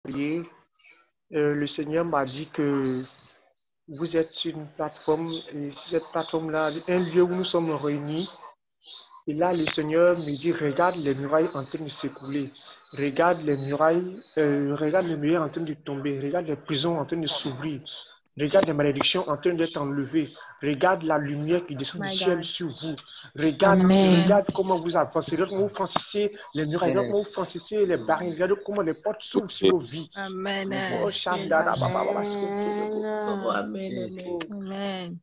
prier, le Seigneur m'a dit que vous êtes sur une plateforme et sur cette plateforme-là, un lieu où nous sommes réunis. Et là, le Seigneur me dit, regarde les murailles en train de s'écrouler. Regarde les murailles en train de tomber. Regarde les prisons en train de s'ouvrir. Regarde les malédictions en train d'être enlevées. Regarde la lumière qui descend du ciel sur vous. Regarde comment vous avancez. Regarde comment vous franchissez les murailles. Regarde comment vous franchissez les barrières. Regarde comment les portes s'ouvrent sur vos vies. Amen. Oh, Shandara, Amen.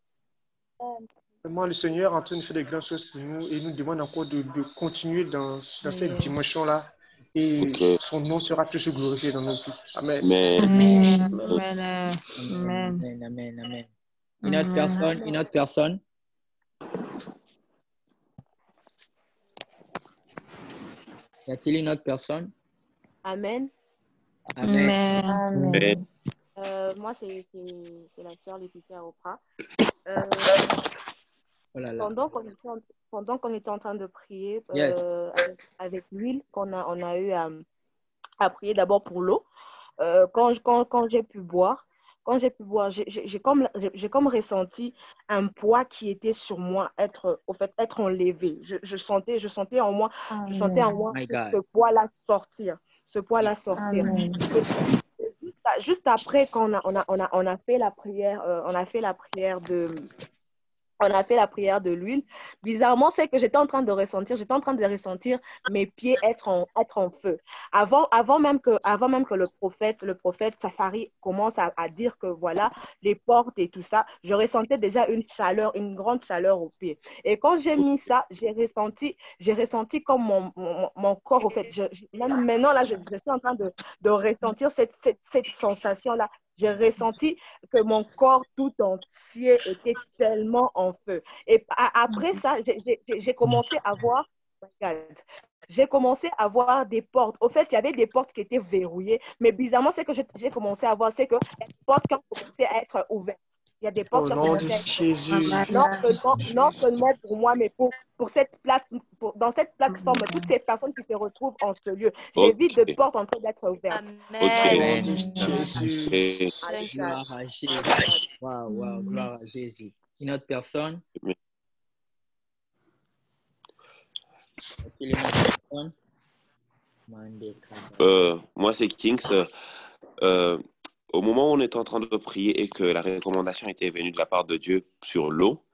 Vraiment, le Seigneur est en train de faire des grandes choses pour nous et nous demande encore de continuer dans cette dimension-là. Et son nom sera toujours glorifié dans nos vies. Amen. Amen. Amen. Amen. Une autre personne. Y a-t-il une autre personne? Amen. Amen. Moi, c'est la sœur Laetitia Oprah. Oh là là. Pendant qu'on était en train de prier Yes. avec l'huile, on a eu à prier d'abord pour l'eau. Quand j'ai pu boire, j'ai comme ressenti un poids qui était sur moi être enlevé. Je sentais en moi My ce God. poids-là sortir. Juste après qu'on a fait la prière, on a fait la prière de l'huile. Bizarrement, c'est que j'étais en train de ressentir mes pieds être en feu. Avant même que le prophète Safari commence à dire que voilà, les portes et tout ça, je ressentais déjà une grande chaleur aux pieds. Et quand j'ai mis ça, j'ai ressenti comme mon corps, au fait, même maintenant, là, je suis en train de ressentir cette sensation-là. J'ai ressenti que mon corps tout entier était tellement en feu. Et après ça, j'ai commencé à voir, j'ai commencé à voir des portes. Au fait, il y avait des portes qui étaient verrouillées, mais bizarrement, c'est que j'ai commencé à voir, c'est que les portes qui ont commencé à être ouvertes. Il y a des portes Au qui ont nom de commencé à être Jésus. non seulement pour moi, mais pour cette dans cette plateforme, toutes ces personnes qui se retrouvent en ce lieu. J'ai vu de portes en train d'être ouvertes. Au nom Amen. de Jésus. Gloire à Jésus. Wow, gloire à Jésus. Une autre personne? Y a-t-il une autre personne? Moi, c'est Kings. Au moment où on était en train de prier et que la recommandation était venue de la part de Dieu sur l'eau,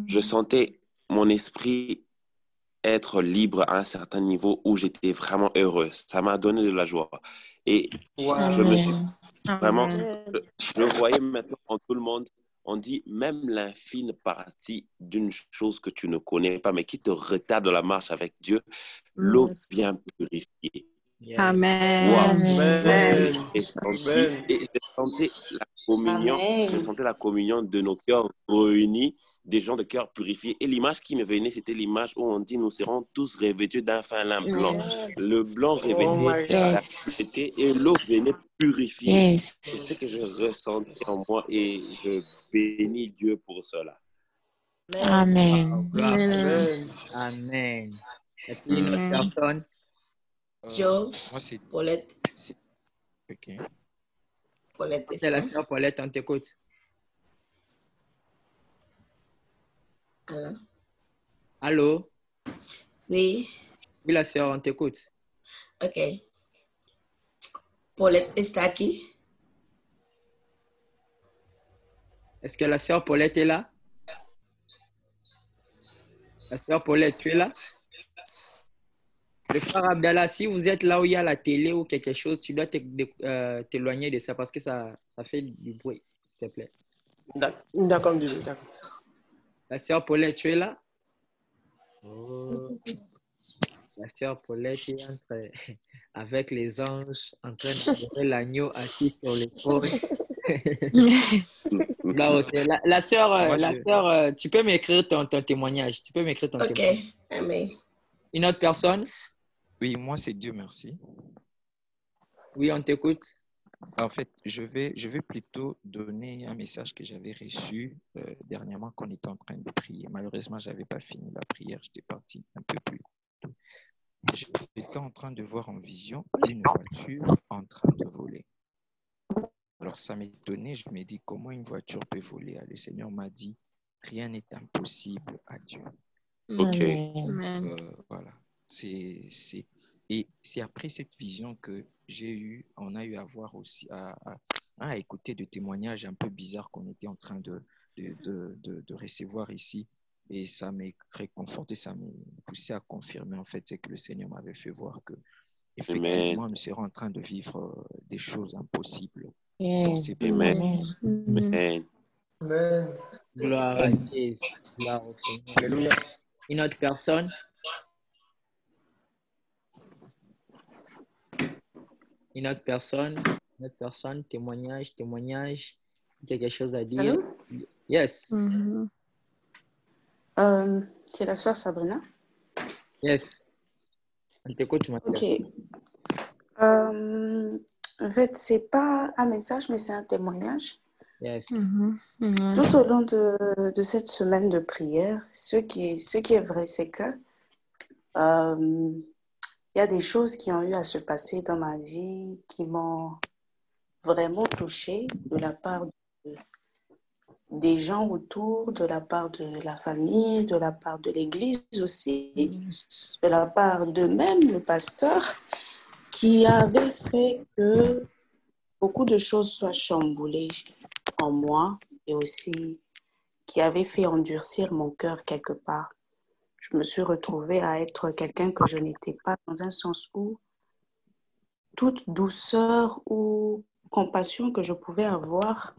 je sentais mon esprit être libre à un certain niveau où j'étais vraiment heureux. Ça m'a donné de la joie. Et je me suis vraiment... Je le voyais maintenant en tout le monde. On dit même l'infime partie d'une chose que tu ne connais pas, mais qui te retarde dans la marche avec Dieu, l'eau vient purifier. Yes. Amen. Wow. Amen. Et j'ai senti la communion, je sentais la communion de nos cœurs réunis, des gens de cœur purifiés. Et l'image qui me venait, c'était l'image où on dit nous serons tous revêtus d'un fin lin blanc. Le blanc revêtait la pureté et l'eau venait purifier. C'est ce que je ressentais en moi et je bénis Dieu pour cela. Amen. Amen. Est-ce qu'il y a une autre personne? Moi, c'est Paulette. OK. Paulette, C'est la sœur Paulette, on t'écoute. Alors? Allô? Oui, Oui, la sœur, on t'écoute. ok. Paulette está aquí. Est-ce que la sœur Paulette est là? La sœur Paulette, tu es là? Le frère Abdallah, si vous êtes là où il y a la télé ou quelque chose, tu dois t'éloigner de ça parce que ça fait du bruit, s'il te plaît. D'accord, désolé. D'accord. La sœur Paulette, tu es là? Oh. La sœur Paulette est avec les anges en train d'adorer l'agneau assis sur l'épaule. Là aussi. La sœur, tu peux m'écrire ton témoignage. Tu peux m'écrire ton témoignage. Ok, amen. Une autre personne? Oui, moi, c'est Dieu merci. Oui, on t'écoute. En fait, je vais plutôt donner un message que j'avais reçu dernièrement quand on était en train de prier. Malheureusement, je n'avais pas fini la prière. J'étais parti un peu plus tôt. j'étais en train de voir en vision une voiture en train de voler. Alors, ça m'étonnait. Je me dis, comment une voiture peut voler? Le Seigneur m'a dit, rien n'est impossible à Dieu. Ok. Voilà. Et c'est après cette vision que on a eu à voir aussi, à écouter de témoignages un peu bizarres qu'on était en train de recevoir ici. Et ça m'a réconforté, ça m'a poussé à confirmer en fait ce que le Seigneur m'avait fait voir, que effectivement, nous serons en train de vivre des choses impossibles dans ces Amen. moments. Amen. Gloire à Jésus. Gloire au Seigneur. Alléluia. Une autre personne? Une autre personne? Une autre personne? Témoignage? Quelque chose à dire? Allô? Yes. C'est la sœur Sabrina. Yes. On t'écoute, ma Ok. sœur. En fait, c'est pas un message, mais c'est un témoignage. Yes. Tout au long de cette semaine de prière, ce qui est vrai, c'est que il y a des choses qui ont eu à se passer dans ma vie qui m'ont vraiment touchée de la part des gens autour, de la part de la famille, de la part de l'église aussi, de la part d'eux-mêmes, le pasteur, qui avait fait que beaucoup de choses soient chamboulées en moi et aussi qui avait fait endurcir mon cœur quelque part. Je me suis retrouvée à être quelqu'un que je n'étais pas, dans un sens où toute douceur ou compassion que je pouvais avoir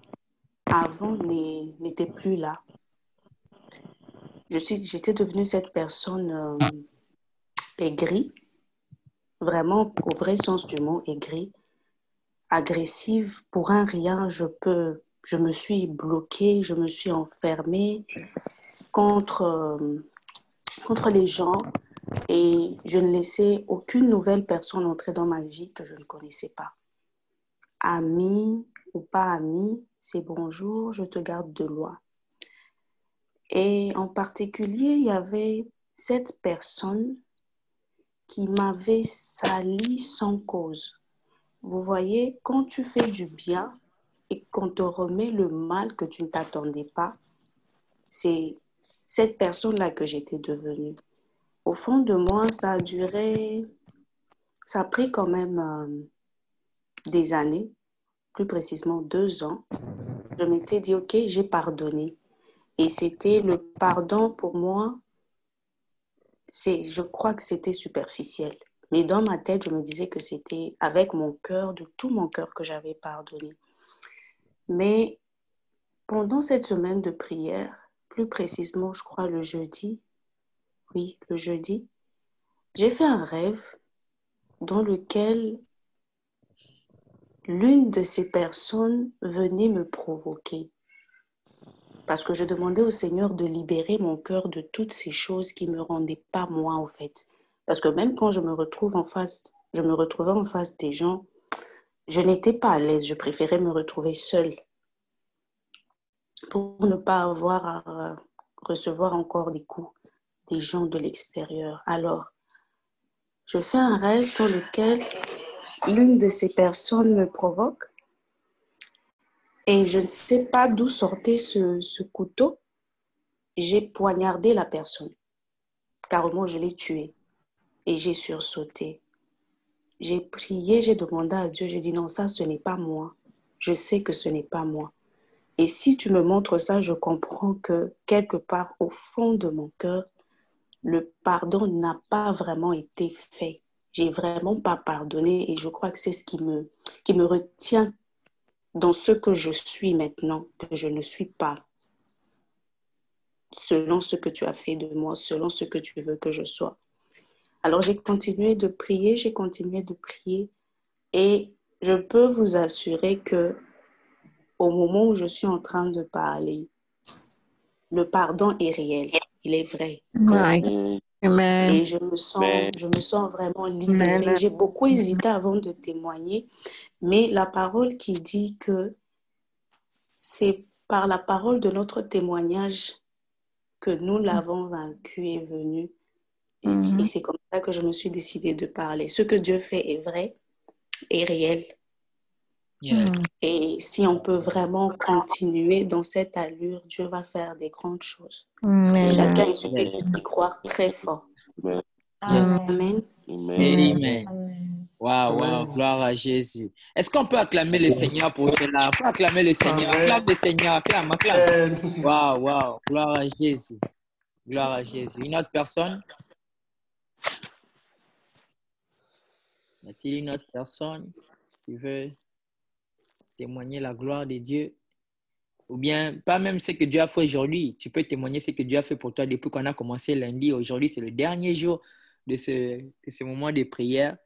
avant n'était plus là. J'étais devenue cette personne aigrie, vraiment au vrai sens du mot aigrie, agressive. Pour un rien, je me suis bloquée, je me suis enfermée contre les gens et je ne laissais aucune nouvelle personne entrer dans ma vie que je ne connaissais pas. Ami ou pas ami, c'est bonjour, je te garde de loin. Et en particulier, il y avait cette personne qui m'avait sali sans cause. Vous voyez, quand tu fais du bien et qu'on te remet le mal que tu ne t'attendais pas, c'est cette personne-là que j'étais devenue. Au fond de moi, ça a pris quand même des années, plus précisément 2 ans. Je m'étais dit, ok, j'ai pardonné. Et c'était le pardon pour moi, je crois que c'était superficiel. Mais dans ma tête, je me disais que c'était avec mon cœur, de tout mon cœur, que j'avais pardonné. Mais pendant cette semaine de prière, plus précisément, je crois le jeudi, j'ai fait un rêve dans lequel l'une de ces personnes venait me provoquer. Parce que je demandais au Seigneur de libérer mon cœur de toutes ces choses qui ne me rendaient pas moi, en fait. Parce que même quand je me retrouvais en face des gens, je n'étais pas à l'aise. Je préférais me retrouver seule pour ne pas avoir à recevoir encore des coups des gens de l'extérieur. Alors, je fais un rêve dans lequel l'une de ces personnes me provoque et je ne sais pas d'où sortait ce couteau. J'ai poignardé la personne. Carrément, je l'ai tuée et j'ai sursauté. J'ai prié, j'ai demandé à Dieu, j'ai dit non, ça, ce n'est pas moi. Je sais que ce n'est pas moi. Et si tu me montres ça, je comprends que quelque part au fond de mon cœur, le pardon n'a pas vraiment été fait. J'ai vraiment pas pardonné et je crois que c'est ce qui me retient dans ce que je suis maintenant, que je ne suis pas selon ce que tu as fait de moi, selon ce que tu veux que je sois. Alors j'ai continué de prier et je peux vous assurer que au moment où je suis en train de parler, le pardon est réel, il est vrai. Et je me sens vraiment libérée. J'ai beaucoup hésité avant de témoigner, mais la parole qui dit que c'est par la parole de notre témoignage que nous l'avons vaincu et venu. Et c'est comme ça que je me suis décidée de parler. Ce que Dieu fait est vrai et réel. Yes. Et si on peut vraiment continuer dans cette allure, Dieu va faire des grandes choses. Chacun il suffit d'y croire très fort. Amen. Amen. Amen. Amen. Waouh, gloire à Jésus. Est-ce qu'on peut acclamer le Seigneur pour cela? On peut acclamer le Seigneur. Amen. Acclame le Seigneur, acclame. Waouh, gloire à Jésus. Gloire à Jésus. Une autre personne? Y a-t-il une autre personne qui veut témoigner la gloire de Dieu? Ou bien, pas même ce que Dieu a fait aujourd'hui. Tu peux témoigner ce que Dieu a fait pour toi depuis qu'on a commencé lundi. Aujourd'hui, c'est le dernier jour de ce moment de prière.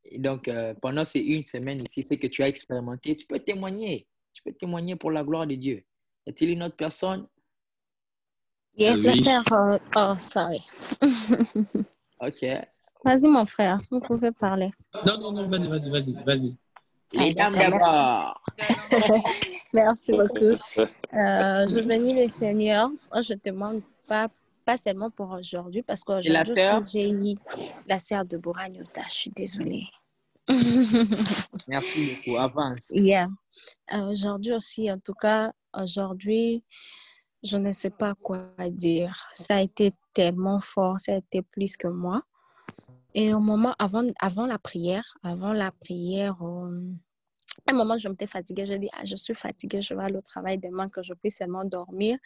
Et donc, pendant ces une semaine ici, ce que tu as expérimenté, tu peux témoigner. Tu peux témoigner pour la gloire de Dieu. Y a-t-il une autre personne? Yes, la sœur. Oh, sorry. OK. Vas-y, mon frère, vous pouvez parler. Non, vas-y. Les dames d'abord. Merci beaucoup. Je bénis le Seigneur. Moi, je ne demande pas seulement pour aujourd'hui, parce qu'aujourd'hui aussi, j'ai eu la sœur de Bouragnotta. Je suis désolée. Merci beaucoup. Avance. Yeah. Aujourd'hui aussi, en tout cas, aujourd'hui, je ne sais pas quoi dire. Ça a été tellement fort, ça a été plus que moi. Et au moment, avant la prière, à un moment, je m'étais fatiguée. Je dis, je suis fatiguée, je vais aller au travail demain, que je puisse seulement dormir.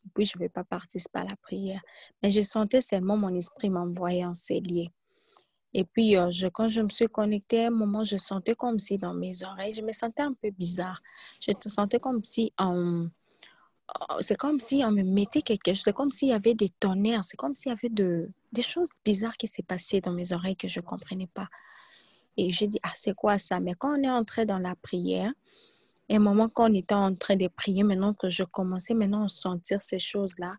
Et puis, je ne vais pas participer à la prière. Mais je sentais seulement mon esprit m'envoyer en cellier. Et puis, quand je me suis connectée, à un moment, je sentais comme si dans mes oreilles, je me sentais un peu bizarre. Je te sentais comme si c'est comme si on me mettait quelque chose. C'est comme s'il y avait des tonnerres. C'est comme s'il y avait des choses bizarres qui s'est passées dans mes oreilles que je ne comprenais pas. Et j'ai dit, c'est quoi ça? Mais quand on est entré dans la prière, et un moment quand on était en train de prier, maintenant que je commençais maintenant à sentir ces choses-là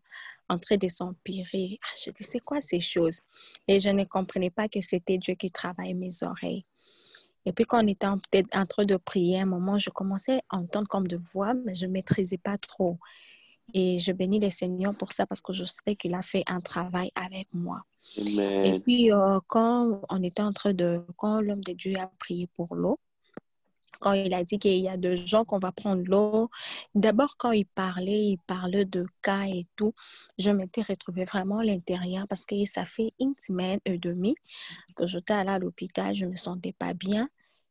en train de s'empirer, je dis, c'est quoi ces choses? Et je ne comprenais pas que c'était Dieu qui travaillait mes oreilles. Et puis quand on était en train de prier, un moment, je commençais à entendre comme de voix, mais je ne maîtrisais pas trop. Et je bénis le Seigneur pour ça parce que je sais qu'il a fait un travail avec moi. Amen. Et puis, quand l'homme de Dieu a prié pour l'eau, quand il a dit qu'il y a des gens qu'on va prendre l'eau, d'abord, quand il parlait de cas et tout, je m'étais retrouvée vraiment à l'intérieur parce que ça fait une semaine et demie que j'étais allée à l'hôpital, je ne me sentais pas bien.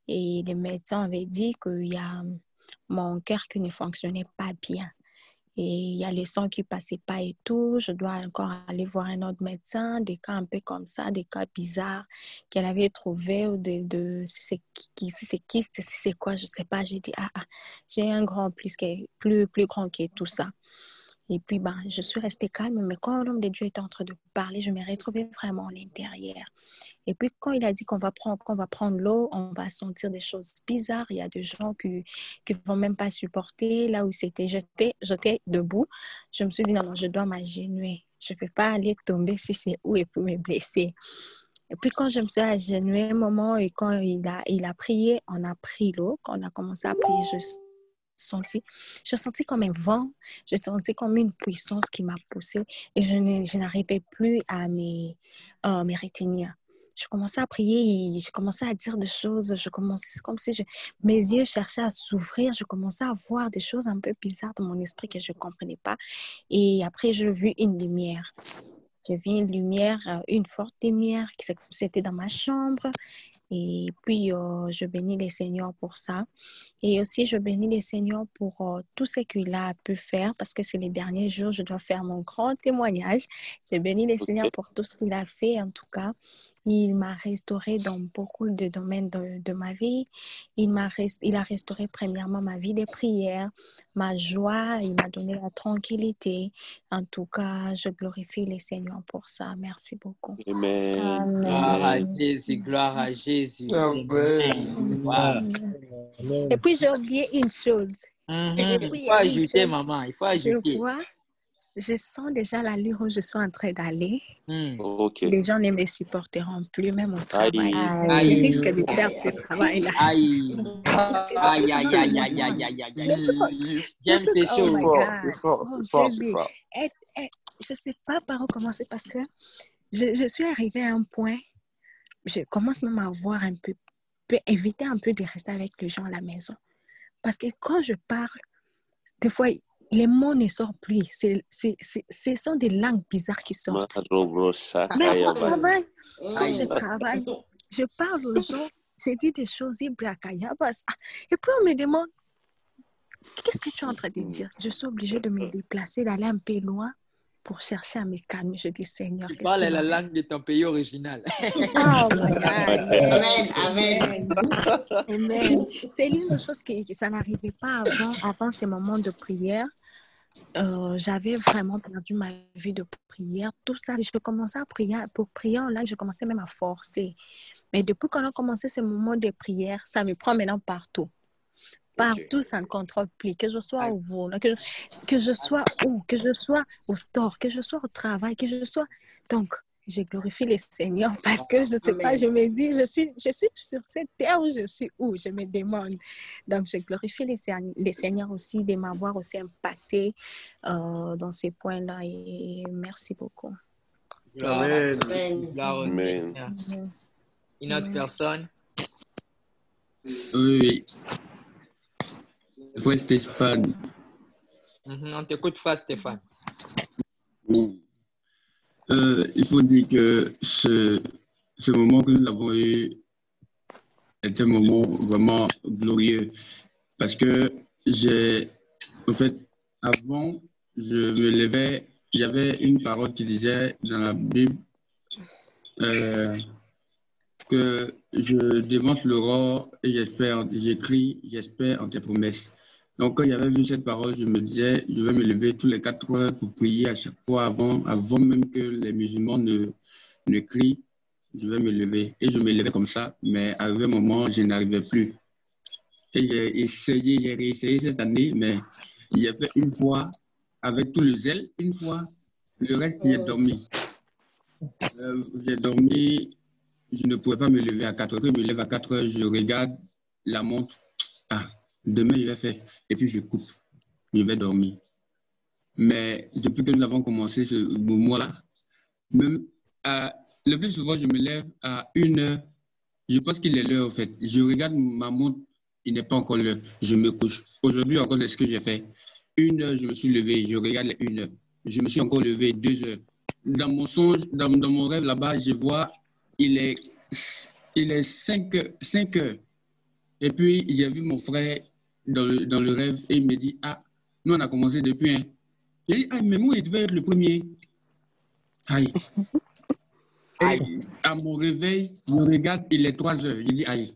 Et les médecins avaient dit qu'il y a mon cœur qui ne fonctionnait pas bien. Et il y a le sang qui ne passait pas et tout. Je dois encore aller voir un autre médecin, des cas un peu comme ça, des cas bizarres qu'elle avait trouvés, ou si c'est kyste, si c'est quoi, je ne sais pas. J'ai dit, j'ai un grand plus grand que tout ça. Et puis, je suis restée calme, mais quand l'homme de Dieu était en train de parler, je me retrouvais vraiment à l'intérieur. Et puis, quand il a dit qu'on va prendre l'eau, on va sentir des choses bizarres. Il y a des gens qui ne vont même pas supporter. Là où j'étais debout, je me suis dit, non, je dois m'agenouiller. Je ne peux pas aller tomber si c'est où et puis me blesser. Et puis, quand je me suis agenouillée, un moment, et quand il a prié, on a pris l'eau. Quand on a commencé à prier, je sentis comme un vent, je sentais comme une puissance qui m'a poussée et je n'arrivais plus à me retenir. Je commençais à prier, je commençais à dire des choses, c'est comme si mes yeux cherchaient à s'ouvrir, je commençais à voir des choses un peu bizarres dans mon esprit que je ne comprenais pas. Et après, j'ai vu une lumière. J'ai vu une lumière, une forte lumière, c'était dans ma chambre. Et puis, je bénis le Seigneur pour ça. Et aussi, je bénis le Seigneur pour tout ce qu'il a pu faire parce que c'est les derniers jours, je dois faire mon grand témoignage. Je bénis le Seigneur pour tout ce qu'il a fait. En tout cas, il m'a restauré dans beaucoup de domaines de ma vie. Il a restauré premièrement ma vie de prière, ma joie. Il m'a donné la tranquillité. En tout cas, je glorifie le Seigneur pour ça. Merci beaucoup. Amen. Gloire à Amen. Jésus, gloire à Jésus. Amen. Wow. Et puis, j'ai oublié une chose. Et puis, Il faut ajouter, maman, il faut ajouter. Je sens déjà l'allure où je suis en train d'aller. Ok. Les gens ne me supporteront plus, même au travail. Aïe. Je risque de perdre ce travail-là. Aïe. J'aime ces Oh choses. my God. C'est fort. Je ne sais pas par où commencer parce que je suis arrivée à un point, je commence même à avoir un peu éviter un peu de rester avec les gens à la maison. Parce que quand je parle, des fois, les mots ne sortent plus. Ce sont des langues bizarres qui sortent. Mais au travail, quand je travaille, je parle aux gens, je dis des choses ibracayabas. Et puis on me demande, qu'est-ce que tu es en train de dire? Je suis obligée de me déplacer, d'aller un peu loin pour chercher à me calmer. Je dis, Seigneur, Tu qu'est-ce parles qui la m'arrive? langue de ton pays original. Oh my God. Yes. Amen. Amen. C'est l'une des choses qui ça n'arrivait pas avant ces moments de prière. J'avais vraiment perdu ma vie de prière. Tout ça, je commençais à prier. Pour prier en live, je commençais même à forcer. Mais depuis qu'on a commencé ces moments de prière, ça me prend maintenant partout. Partout, ça ne contrôle plus. Que je sois au volant, que je sois où, que je sois au store, que je sois au travail, que je sois... Donc, je glorifie le Seigneur parce que je ne sais pas, je me dis, je suis sur cette terre où je suis où, je me demande. Donc, je glorifie les Seigneurs aussi de m'avoir aussi impacté dans ces points-là et merci beaucoup. Amen. Gloire au Amen. Seigneur. Une autre personne? Oui. Frère Stéphane. On t'écoute, frère Stéphane. Il faut dire que ce moment que nous avons eu est un moment vraiment glorieux parce que en fait, avant, je me levais, il y avait une parole qui disait dans la Bible que je dévance l'aurore et j'espère en tes promesses. Donc, quand j'avais vu cette parole, je me disais, je vais me lever tous les 4 heures pour prier à chaque fois avant même que les musulmans ne crient, je vais me lever. Et je me levais comme ça, mais à un moment, je n'arrivais plus. Et j'ai réessayé cette année, mais j'ai fait une fois avec tout le zèle, une fois, le reste, j'ai dormi. J'ai dormi. Je ne pouvais pas me lever à 4 heures. Quand je me lève à 4 heures, je regarde la montre. Ah, demain, je vais faire. Et puis, je coupe. Je vais dormir. Mais depuis que nous avons commencé ce mois-là, même le plus souvent, je me lève à 1 heure. Je pense qu'il est l'heure, en fait. Je regarde ma montre. Il n'est pas encore l'heure. Je me couche. Aujourd'hui, encore, c'est ce que j'ai fait. 1 heure, je me suis levé. Je regarde les 1 heure. Je me suis encore levé 2 heures. Dans mon songe, dans mon rêve là-bas, je vois... Il est 5 heures. Et puis, j'ai vu mon frère dans le rêve et il me dit, ah, nous, on a commencé depuis. Hein. J'ai dit, ah, mais moi, il devait être le premier. Aïe. Et à mon réveil, je regarde, il est 3 heures. J'ai dit, aïe.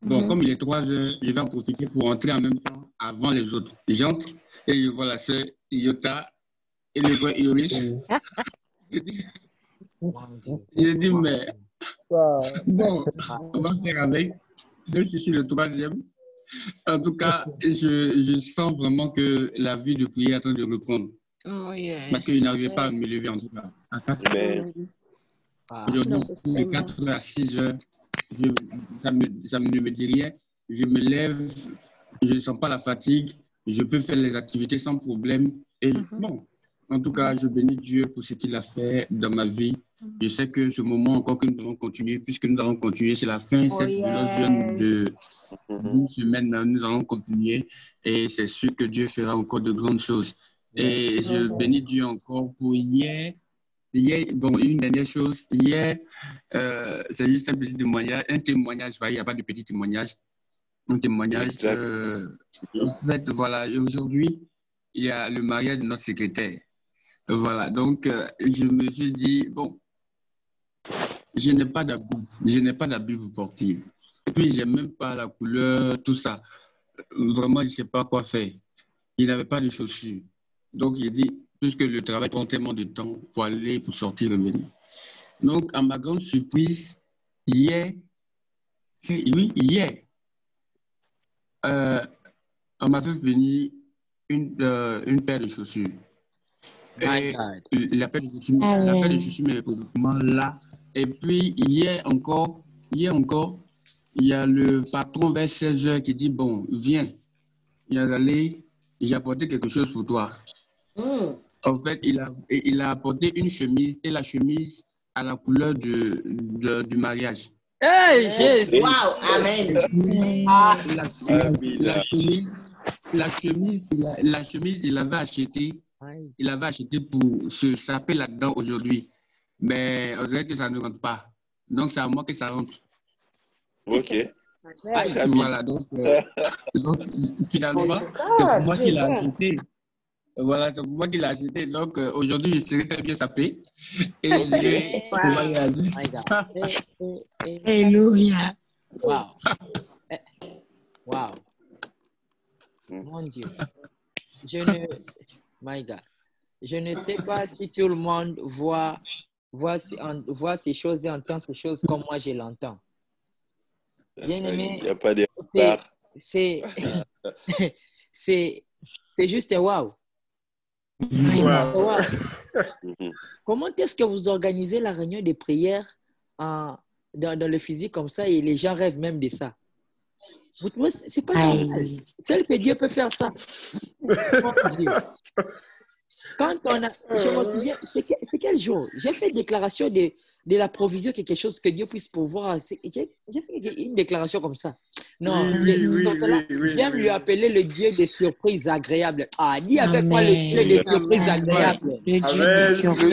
Bon, comme il est 3 heures, je vais en profiter pour entrer en même temps avant les autres. J'entre et je vois la sœur Iota et le frère Yoris. J'ai dit, mais bon, on va faire avec. Je suis le 3e. En tout cas, je sens vraiment que la vie de prière est en train de reprendre. Oh, yes. Parce que je n'arrivais pas à me lever en tout cas. À 4 heures. Aujourd'hui, de 4 heures à 6 heures, ça ne me dit rien. Je me lève, je ne sens pas la fatigue. Je peux faire les activités sans problème. Et bon, en tout cas, je bénis Dieu pour ce qu'il a fait dans ma vie. Je sais que ce moment encore que nous allons continuer, puisque nous allons continuer, c'est la fin cette jeune d'une semaine, nous allons continuer et c'est sûr que Dieu fera encore de grandes choses. Et je bénis Dieu encore pour hier. Bon, une dernière chose, hier, c'est juste un petit témoignage, il n'y a pas de petit témoignage, un témoignage. En fait, voilà, aujourd'hui, il y a le mariage de notre secrétaire. Voilà, donc je me suis dit, bon, je n'ai pas d'habit sportif. Et puis, je n'ai même pas la couleur, tout ça. Vraiment, je ne sais pas quoi faire. Je n'avais pas de chaussures. Donc, j'ai dit, puisque le travail prend tellement de temps pour aller, pour sortir, revenir. Donc, à ma grande surprise, hier, on m'a fait venir une paire de chaussures. Et la paire de chaussures est précisément là. Et puis, hier encore, il y a le patron vers 16 heures qui dit, bon, viens, j'ai apporté quelque chose pour toi. En fait, il a apporté une chemise et la chemise à la couleur du mariage. Hey, Jésus! Wow, Amen. Ah, La chemise, il avait acheté. Il avait acheté pour se saper là-dedans aujourd'hui. Mais on dirait que ça ne rentre pas. Donc, c'est à moi que ça rentre. Ok. Voilà, donc finalement, c'est pour moi qu'il a acheté. Voilà, c'est pour moi qu'il a acheté. Donc, aujourd'hui, je serai très bien sapé. Et je dirai comment il a dit. Alléluia. wow. Wow. Mon Dieu. My God. Je ne sais pas si tout le monde voit ces choses et entend ces choses comme moi je l'entends. Bien aimé, Il n'y a pas de c'est juste wow. Wow. Comment est-ce que vous organisez la réunion de prière dans le physique comme ça et les gens rêvent même de ça? Vous trouvez c'est pas normal. Seul que Dieu peut faire ça. Mon Dieu. Quand on a, je me souviens, c'est quel jour? J'ai fait une déclaration de la provision, quelque chose que Dieu puisse pourvoir. J'ai fait une déclaration comme ça. Non, j'aime lui appeler le Dieu des surprises agréables. Ah, dis avec moi le Dieu des surprises agréables. Le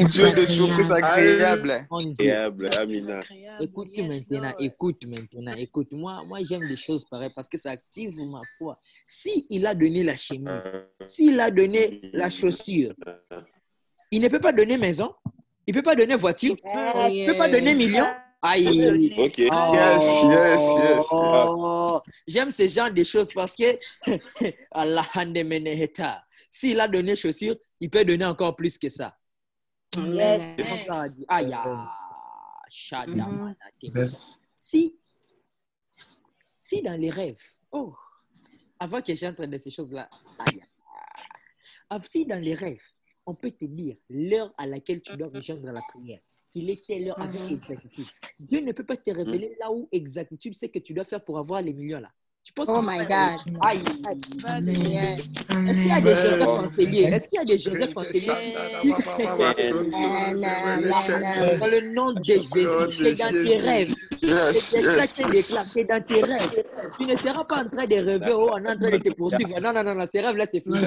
Dieu des surprises agréables. Amina. Écoute maintenant. Moi j'aime des choses pareilles parce que ça active ma foi. S'il a donné la chemise, s'il a donné la chaussure, il ne peut pas donner maison, il ne peut pas donner voiture, il ne peut pas donner millions. Aïe. Ok. Yes. J'aime ce genre de choses parce que Allah handemeneheta. S'il a donné chaussures, il peut donner encore plus que ça. Aïe. Si dans les rêves, avant que j'entre dans ces choses-là, si dans les rêves, on peut te dire l'heure à laquelle tu dois rejoindre la prière, qu'il est telle heure avec exactitude. Dieu ne peut pas te révéler là où exactitude c'est que tu dois faire pour avoir les millions là. Tu penses my God. Aïe. Est-ce qu'il y a des Joseph enseignés? Est-ce qu'il y a des Joseph enseignés? Dans le nom de Jésus, c'est dans tes rêves. C'est dans tes rêves. Tu ne seras pas en train de rêver, on est en train de te poursuivre. Non, ces rêves-là, c'est fini.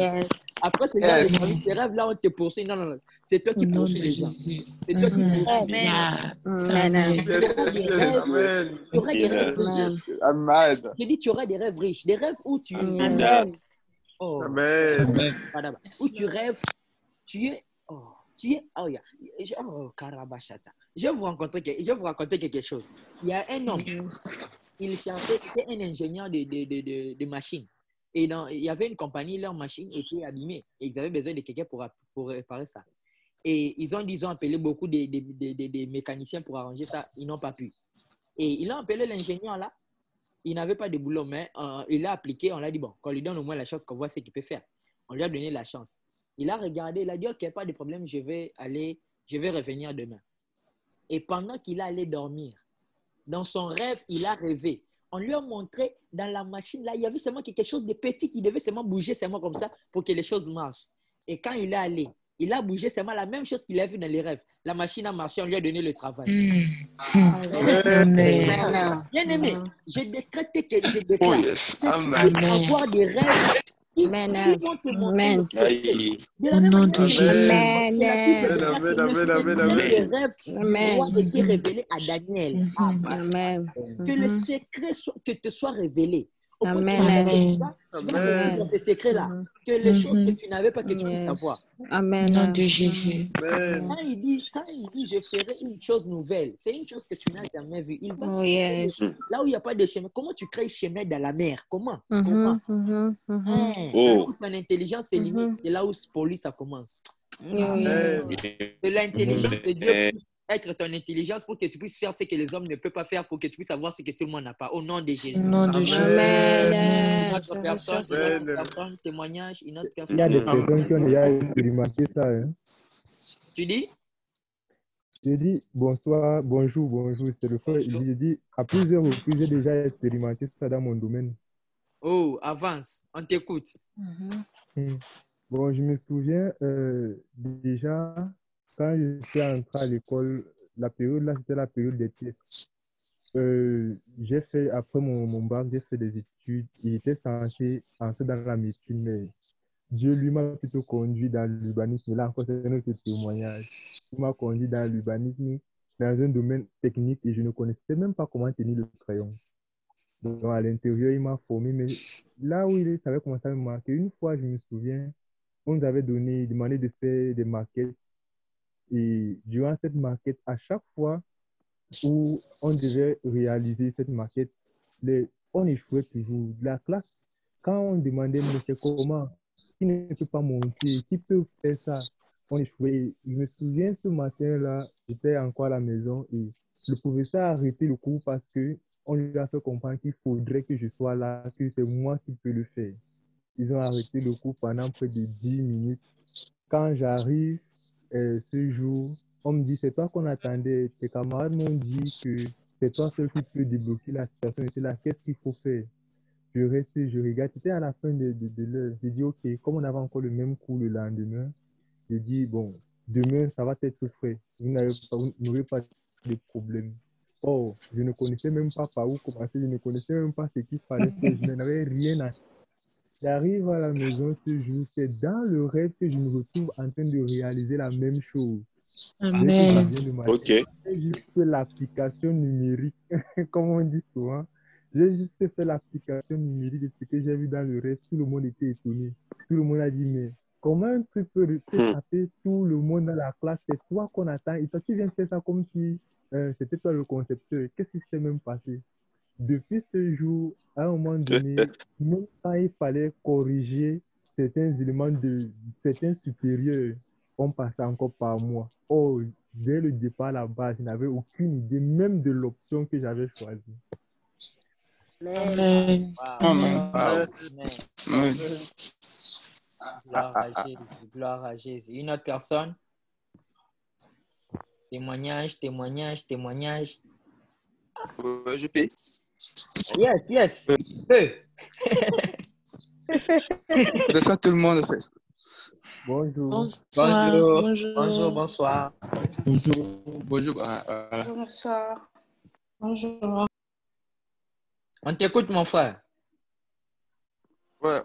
Après, ces rêves-là, on te poursuit. Non. C'est toi qui poursuis les gens. C'est toi qui poursuis. Tu auras des rêves riches. Je dis, tu auras des rêves riches. Des rêves où tu... Amen. Où tu rêves, tu es... Karabashata. Je vais vous raconter quelque chose. Il y a un homme, il était un ingénieur de machines. Et il y avait une compagnie, leur machine était abîmée. Et ils avaient besoin de quelqu'un pour réparer ça. Et ils ont appelé beaucoup de mécaniciens pour arranger ça. Ils n'ont pas pu. Et ils ont appelé l'ingénieur là. Il n'avait pas de boulot, mais il a appliqué. On l'a dit, bon, qu'on lui donne au moins la chance qu'on voit ce qu'il peut faire. On lui a donné la chance. Il a regardé, il a dit, ok, pas de problème, je vais revenir demain. Et pendant qu'il allait dormir, dans son rêve, il a rêvé. On lui a montré dans la machine, là, il y avait seulement quelque chose de petit qui devait seulement bouger seulement comme ça pour que les choses marchent. Et quand il est allé, il a bougé seulement la même chose qu'il a vu dans les rêves. La machine a marché, on lui a donné le travail. Bien aimé, j'ai décrété que je déclare avoir des rêves qui vont te montrer Au nom de Jésus. Les rêves ont été révélés à Daniel. Que le secret te soit révélé. Amen. Dans ces secrets-là, que les choses que tu n'avais pas, que tu puisses savoir. Amen. Au nom de Jésus. Quand il dit, je ferai une chose nouvelle, c'est une chose que tu n'as jamais vue. Il va là où il n'y a pas de chemin. Comment tu crées chemin dans la mer? Comment? Ton intelligence est limite. C'est là où pour lui ça commence. De l'intelligence de Dieu. Être ton intelligence pour que tu puisses faire ce que les hommes ne peuvent pas faire, pour que tu puisses savoir ce que tout le monde n'a pas. Au nom de Jésus. Au nom de Jésus. Une autre personne, témoignage, une autre personne. Il y a des personnes qui ont déjà expérimenté ça. Hein. Tu dis? Je dis bonsoir, bonjour. C'est le frère. Je dis à plusieurs reprises, j'ai déjà expérimenté ça dans mon domaine. Oh, avance, on t'écoute. Bon, je me souviens déjà. Quand je suis entré à l'école, la période là, c'était la période des tests. J'ai fait, après mon bac, j'ai fait des études. Il était censé entrer dans la médecine, mais Dieu lui m'a plutôt conduit dans l'urbanisme. Là encore, c'est un autre témoignage. Il m'a conduit dans l'urbanisme, dans un domaine technique et je ne connaissais même pas comment tenir le crayon. Donc, à l'intérieur, il m'a formé, mais là où ça avait commencé à me marquer, une fois, je me souviens, on nous avait demandé de faire des maquettes. Et durant cette maquette, à chaque fois où on devait réaliser cette maquette, on échouait toujours. La classe, quand on demandait, mais c'est comment? Qui ne peut pas monter? Qui peut faire ça? On échouait. Je me souviens, ce matin-là, j'étais encore à la maison et le professeur a arrêté le cours parce qu'on lui a fait comprendre qu'il faudrait que je sois là, que c'est moi qui peux le faire. Ils ont arrêté le cours pendant près de 10 minutes. Quand j'arrive ce jour, on me dit, c'est toi qu'on attendait. Tes camarades m'ont dit que c'est toi seul qui peux débloquer la situation. J'étais là, qu'est-ce qu'il faut faire? Je reste, je regarde. C'était à la fin de l'heure. J'ai dit, OK, comme on avait encore le même cours le lendemain, j'ai dit, bon, demain, ça va être frais. Vous n'aurez pas de problème. Oh, je ne connaissais même pas par où commencer. Je ne connaissais même pas ce qu'il fallait faire. Je n'avais rien à... J'arrive à la maison ce jour. C'est dans le rêve que je me retrouve en train de réaliser la même chose. Amen. Ok. J'ai juste fait l'application numérique, comme on dit souvent. J'ai juste fait l'application numérique de ce que j'ai vu dans le rêve. Tout le monde était étonné. Tout le monde a dit, mais comment un truc peut taper tout le monde dans la classe? C'est toi qu'on attend. Et toi, tu viens faire ça comme si c'était toi le concepteur. Qu'est-ce qui s'est même passé? Depuis ce jour, à un moment donné, même quand il fallait corriger certains éléments de certains supérieurs, on passait encore par moi. Oh, dès le départ là-bas, je n'avais aucune idée même de l'option que j'avais choisie. Amen. Amen. Amen. Gloire à Jésus. Gloire à Jésus. Une autre personne? Témoignage, témoignage, témoignage. Je paye. Yes. C'est ça tout le monde fait. Bonjour. Bonjour. Bonsoir. Bonjour. Bonsoir. Bonjour. On t'écoute, mon frère. Ouais,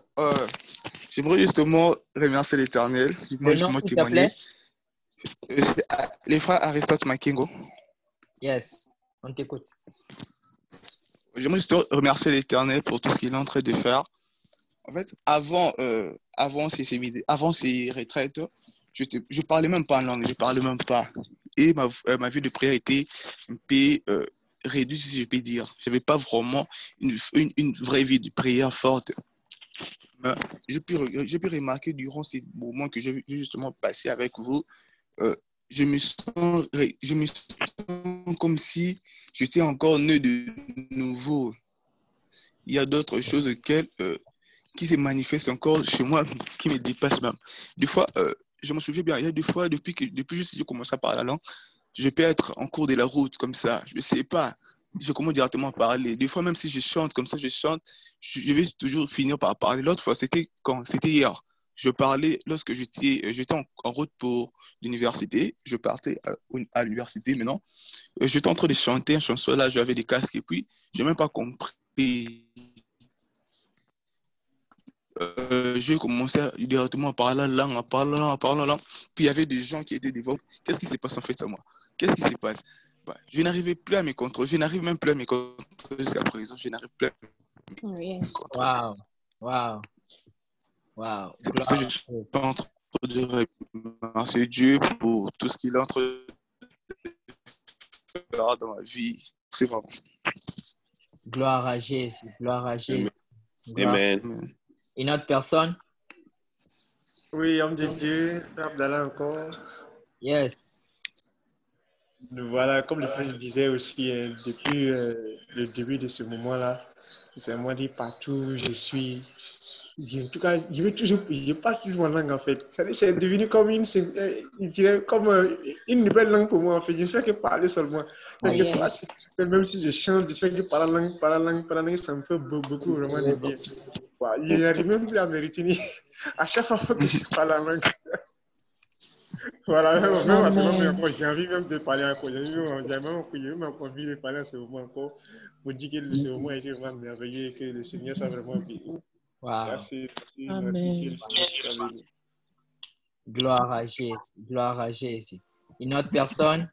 j'aimerais justement remercier l'Éternel. Le nom, s'il te plaît? Les frères Aristote Makingo. Yes, on t'écoute. J'aimerais juste remercier l'Éternel pour tout ce qu'il est en train de faire. En fait, avant ces retraites, je parlais même pas en langue, je parlais même pas. Et ma vie de prière était un peu réduite, si je peux dire. Je n'avais pas vraiment une vraie vie de prière forte. J'ai pu remarquer durant ces moments que j'ai justement passé avec vous, je me sens comme si j'étais encore né de nouveau. Il y a d'autres choses qui se manifestent encore chez moi, qui me dépassent même. Des fois, je me souviens bien, il y a des fois, depuis juste que j'ai commencé à parler la langue, je peux être en cours de la route comme ça, je ne sais pas. Je commence directement à parler. Des fois, même si je chante comme ça, je vais toujours finir par parler. L'autre fois, c'était quand? C'était hier. Je parlais lorsque j'étais en route pour l'université. Je partais à l'université maintenant. J'étais en train de chanter une chanson. Là, j'avais des casques et puis, je n'ai même pas compris. J'ai commencé directement à parler la langue, à parler la langue. Puis, il y avait des gens qui étaient devant. Qu'est-ce qui se passe en fait à moi? Qu'est-ce qui se passe? Je n'arrivais plus à me contrôler. Je n'arrive même plus à me contrôler jusqu'à présent. Je n'arrive plus à me contrôler. Wow. C'est pour ça que je suis en train de remercier Dieu pour tout ce qu'il est en train de faire dans ma vie. C'est vraiment. Gloire à Jésus. Gloire à Jésus. Amen. Une autre personne? Oui, homme de Dieu, Frère Abdallah encore. Yes. Voilà, comme le frère disait aussi, depuis le début de ce moment-là, c'est moi dit partout où je suis. En tout cas, je parle toujours en langue en fait. C'est devenu comme une nouvelle langue pour moi en fait. Je ne fais que parler seulement. Même si je chante, je fais que parler la langue, ça me fait beaucoup vraiment de bien. Je n'arrive même plus à me retenir à chaque fois que je parle la langue. Voilà, même Amen. encore, j'ai envie même de parler encore. J'ai même envie de parler à ce moment encore pour dire que ce moment était vraiment merveilleux et que le Seigneur soit vraiment bien. Wow. Merci, merci, Amen. merci. Que le Seigneur soit béni. Gloire à Jésus. Gloire à Jésus. Une autre personne?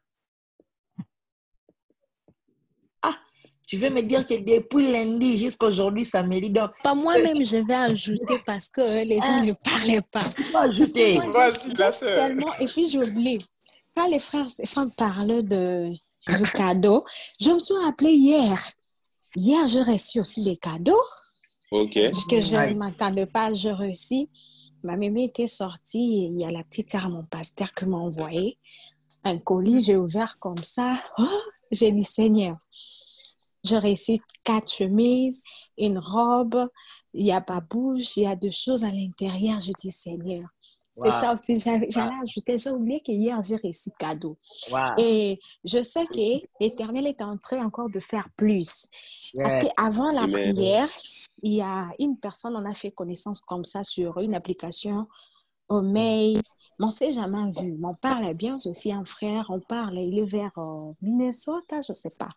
Tu veux me dire que depuis lundi jusqu'à aujourd'hui, samedi, donc. Pas moi-même, je vais ajouter parce que les gens ne parlaient pas. Parce que Ajouter. moi, Vas-y, la j'ai sœur. tellement... Et puis, j'oublie. Quand les frères Stéphane parlaient du cadeau, je me suis rappelé hier. Hier, j'ai reçu aussi des cadeaux Ok. que je ne m'attendais pas. J'ai reçu. Ma mémé était sortie et il y a la petite sœur à mon pasteur qui m'a envoyé un colis. J'ai ouvert comme ça. Oh, j'ai dit, Seigneur, j'ai reçu 4 chemises, une robe, il y a babouche, il y a 2 choses à l'intérieur. Je dis, Seigneur, c'est ça aussi. J'allais ajouter, j'ai oublié que hier, j'ai reçu cadeau. Wow. Et je sais que l'Éternel est en train encore de faire plus. Parce qu'avant la Amen. prière, il y a une personne, on a fait connaissance comme ça sur une application au mail. Mais on ne s'est jamais vu. Mon père est bien, j'ai aussi un frère, on parle, il est vers Minnesota, je ne sais pas.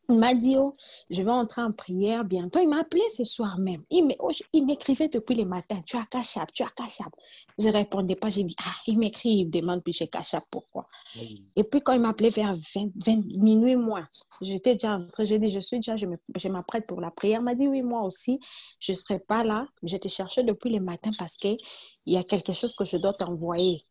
Il m'a dit, oh, je vais entrer en prière bientôt. Il m'a appelé ce soir même. Il m'écrivait depuis le matin, tu as Cash App, tu as Cash App. Je ne répondais pas, j'ai dit, il m'écrit, il me demande, puis j'ai Cash App, pourquoi? Et puis quand il m'a appelé vers 20 minuit moins, j'étais déjà entrée, j'ai dit, je m'apprête pour la prière. Il m'a dit, oui, moi aussi, je ne serai pas là. Je te cherchais depuis le matin parce qu'il y a quelque chose que je dois t'envoyer.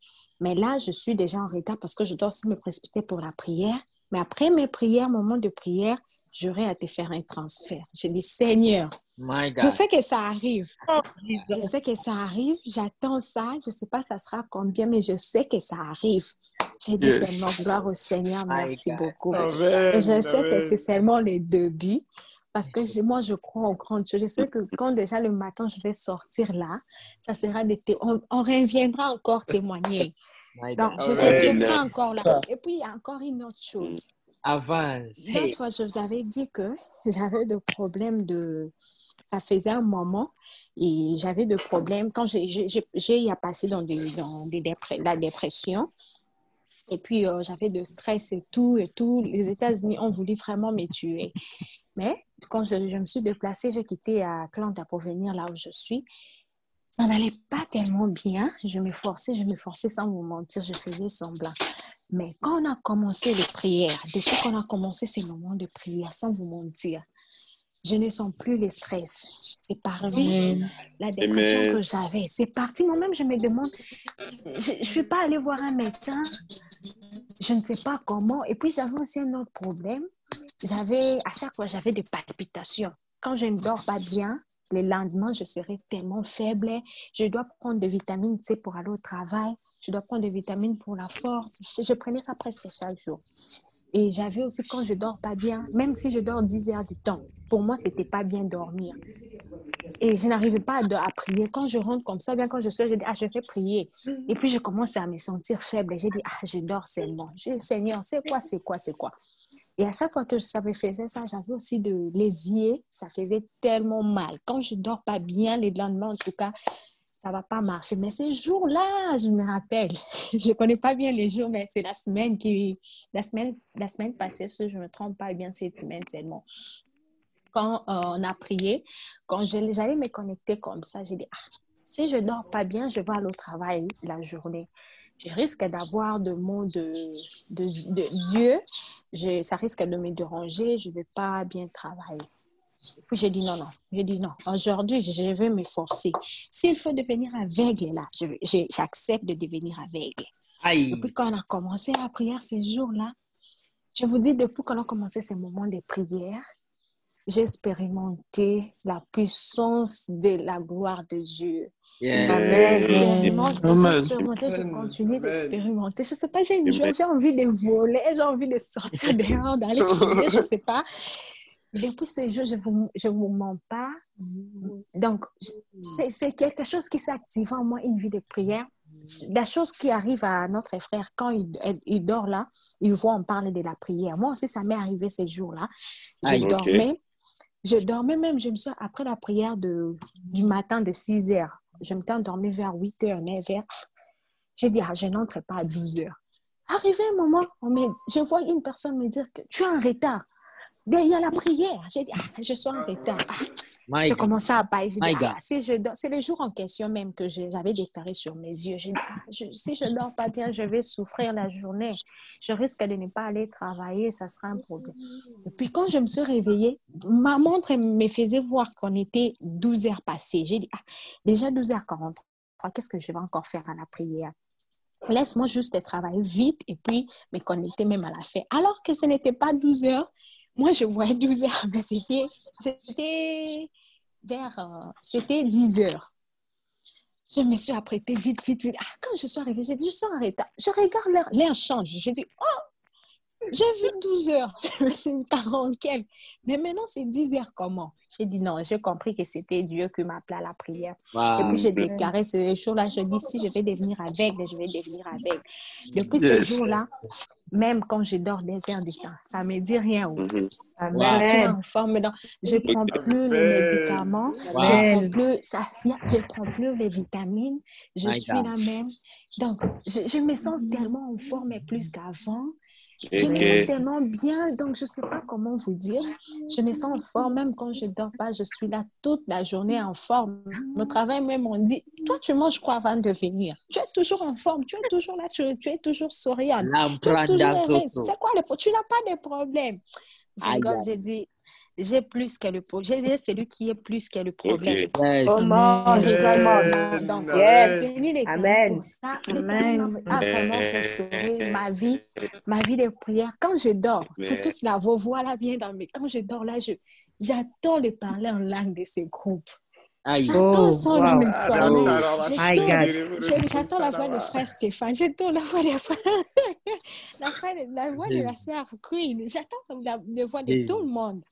Mais là, je suis déjà en retard parce que je dois aussi me précipiter pour la prière. Mais après mes prières, moment de prière, j'aurai à te faire un transfert. Je dis, Seigneur, je sais que ça arrive. Je sais que ça arrive. J'attends ça. Je ne sais pas ça sera combien, mais je sais que ça arrive. J'ai dit seulement, gloire au Seigneur, merci beaucoup. Et je sais que c'est seulement les débuts. Parce que moi, je crois aux grandes choses. Je sais que quand déjà le matin, je vais sortir là, ça sera on reviendra encore témoigner. Donc, je serai encore là. Et puis, il y a encore une autre chose. Avance. L'autre fois, je vous avais dit que j'avais des problèmes Ça faisait un moment et j'avais des problèmes. Quand j'ai passé dans la dépression. Et puis, j'avais de stress et tout. Les États-Unis ont voulu vraiment me tuer. Mais quand je me suis déplacée, j'ai quitté Atlanta pour venir là où je suis. Ça n'allait pas tellement bien. Je me forçais sans vous mentir. Je faisais semblant. Mais quand on a commencé les prières, depuis qu'on a commencé ces moments de prière, sans vous mentir, je ne sens plus le stress. C'est parti. La dépression que j'avais, c'est parti. Moi-même, je me demande, je ne suis pas allée voir un médecin. Je ne sais pas comment. Et puis, j'avais aussi un autre problème. À chaque fois, j'avais des palpitations. Quand je ne dors pas bien, le lendemain, je serai tellement faible. Je dois prendre des vitamines C pour aller au travail. Je dois prendre des vitamines pour la force. Je prenais ça presque chaque jour. Et j'avais aussi, quand je ne dors pas bien, même si je dors 10 heures du temps, pour moi, ce n'était pas bien dormir. Et je n'arrivais pas à prier. Quand je rentre comme ça, bien quand je suis, je dis, je vais prier. Et puis, je commence à me sentir faible. Et j'ai dit, je dors seulement. Je dis, Seigneur, c'est quoi? Et à chaque fois que ça me faisait ça, j'avais aussi les yeux. Ça faisait tellement mal. Quand je ne dors pas bien, les lendemains, en tout cas, ça ne va pas marcher. Mais ces jours-là, je me rappelle, je ne connais pas bien les jours, mais c'est la semaine passée, si je ne me trompe pas bien, cette semaine seulement. Quand on a prié, quand j'allais me connecter comme ça, j'ai dit, si je ne dors pas bien, je vais aller au travail la journée. Je risque d'avoir des mots de Dieu, ça risque de me déranger, je ne vais pas bien travailler. Puis j'ai dit non. Aujourd'hui, je vais me forcer. S'il faut devenir aveugle, là, j'accepte de devenir aveugle. Aïe. Et puis quand on a commencé la prière ces jours-là, je vous dis, depuis qu'on a commencé ces moments de prière, j'ai expérimenté la puissance de la gloire de Dieu. Je continue d'expérimenter. Je ne sais pas, j'ai envie de voler, j'ai envie de sortir dehors, d'aller crier, je ne sais pas. Depuis ces jours, je ne vous mens pas. Donc, c'est quelque chose qui s'active en moi, une vie de prière. La chose qui arrive à notre frère, quand il dort là, il voit, on parle de la prière. Moi aussi, ça m'est arrivé ces jours-là. Je dormais même, après la prière du matin de 6 heures, je m'étais endormie vers 8 heures, 9 heures. J'ai dit, je n'entrerai pas à 12 heures. Arrivé un moment, je vois une personne me dire que tu es en retard. Il y a la prière. J'ai dit, je suis en retard. J'ai commencé à bailler. J'ai dit, si je dors, c'est le jour en question même que j'avais déclaré sur mes yeux. J'ai dit, si je ne dors pas bien, je vais souffrir la journée. Je risque de ne pas aller travailler, ça sera un problème. Et puis quand je me suis réveillée, ma montre me faisait voir qu'on était 12 heures passées. J'ai dit, déjà 12h43, qu'est-ce que je vais encore faire à la prière? Laisse-moi juste travailler vite et puis me connecter même à la fin. Alors que ce n'était pas 12 heures. Moi, je voyais 12 heures, mais c'était 10 heures. Je me suis apprêtée vite. Quand je suis arrivée, j'ai dit, je suis en retard. Je regarde l'heure change. Je dis, j'ai vu 12 heures, 40 quelques. Mais maintenant, c'est 10 heures comment? J'ai dit non, j'ai compris que c'était Dieu qui m'appelait à la prière. Wow. Et puis, j'ai déclaré ce jour-là, je dis, si je vais devenir aveugle, je vais devenir aveugle. Depuis ce jour-là, même quand je dors des heures de temps, ça ne me dit rien. Je suis en forme. Je ne prends plus les médicaments, je ne prends plus les vitamines, je suis la même. Donc, je me sens tellement en forme plus qu'avant. Je me sens tellement bien, donc je ne sais pas comment vous dire. Je me sens en forme, même quand je ne dors pas, je suis là toute la journée en forme. Au travail même, on dit, toi, tu manges quoi avant de venir? Tu es toujours en forme, tu es toujours là, tu es toujours souriante. Tu es toujours heureuse. C'est quoi tu n'as pas de problème. J'ai dit, j'ai plus que le problème. J'ai celui qui est plus que le problème. Je rigole. Donc, je bénis l'Éternel pour ça. L'Éternel a vraiment restauré ma vie de prière. Quand je dors, faut tous là, vos voix là viennent dans mes... Quand je dors là, j'adore le parler en langue de ces groupes. J'attends son dans mes sommeils. J'attends la voix de frère Stéphane. J'attends la voix de frère... la voix de la sœur Queen. J'attends la voix de tout le monde.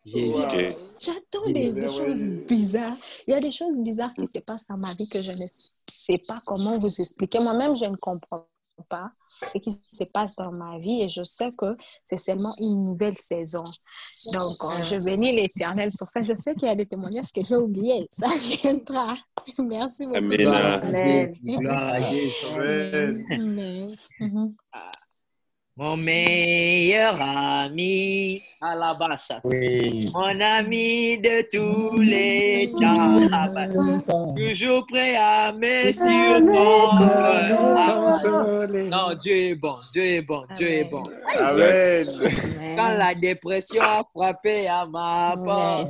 J'attends des choses bizarres. Il y a des choses bizarres qui se passent dans ma vie que je ne sais pas comment vous expliquer. Moi-même, je ne comprends pas ce qui se passe dans ma vie et je sais que c'est seulement une nouvelle saison. Donc, je bénis l'Éternel pour ça. Je sais qu'il y a des témoignages que j'ai oubliés. Ça viendra. Merci beaucoup. Amen. Gloire à Dieu. Amen. Mon meilleur ami à la basse, mon ami de tous les temps, toujours prêt à me surprendre. Non, Dieu est bon, Dieu est bon, Dieu est bon. Amen. Quand la dépression a frappé à ma porte,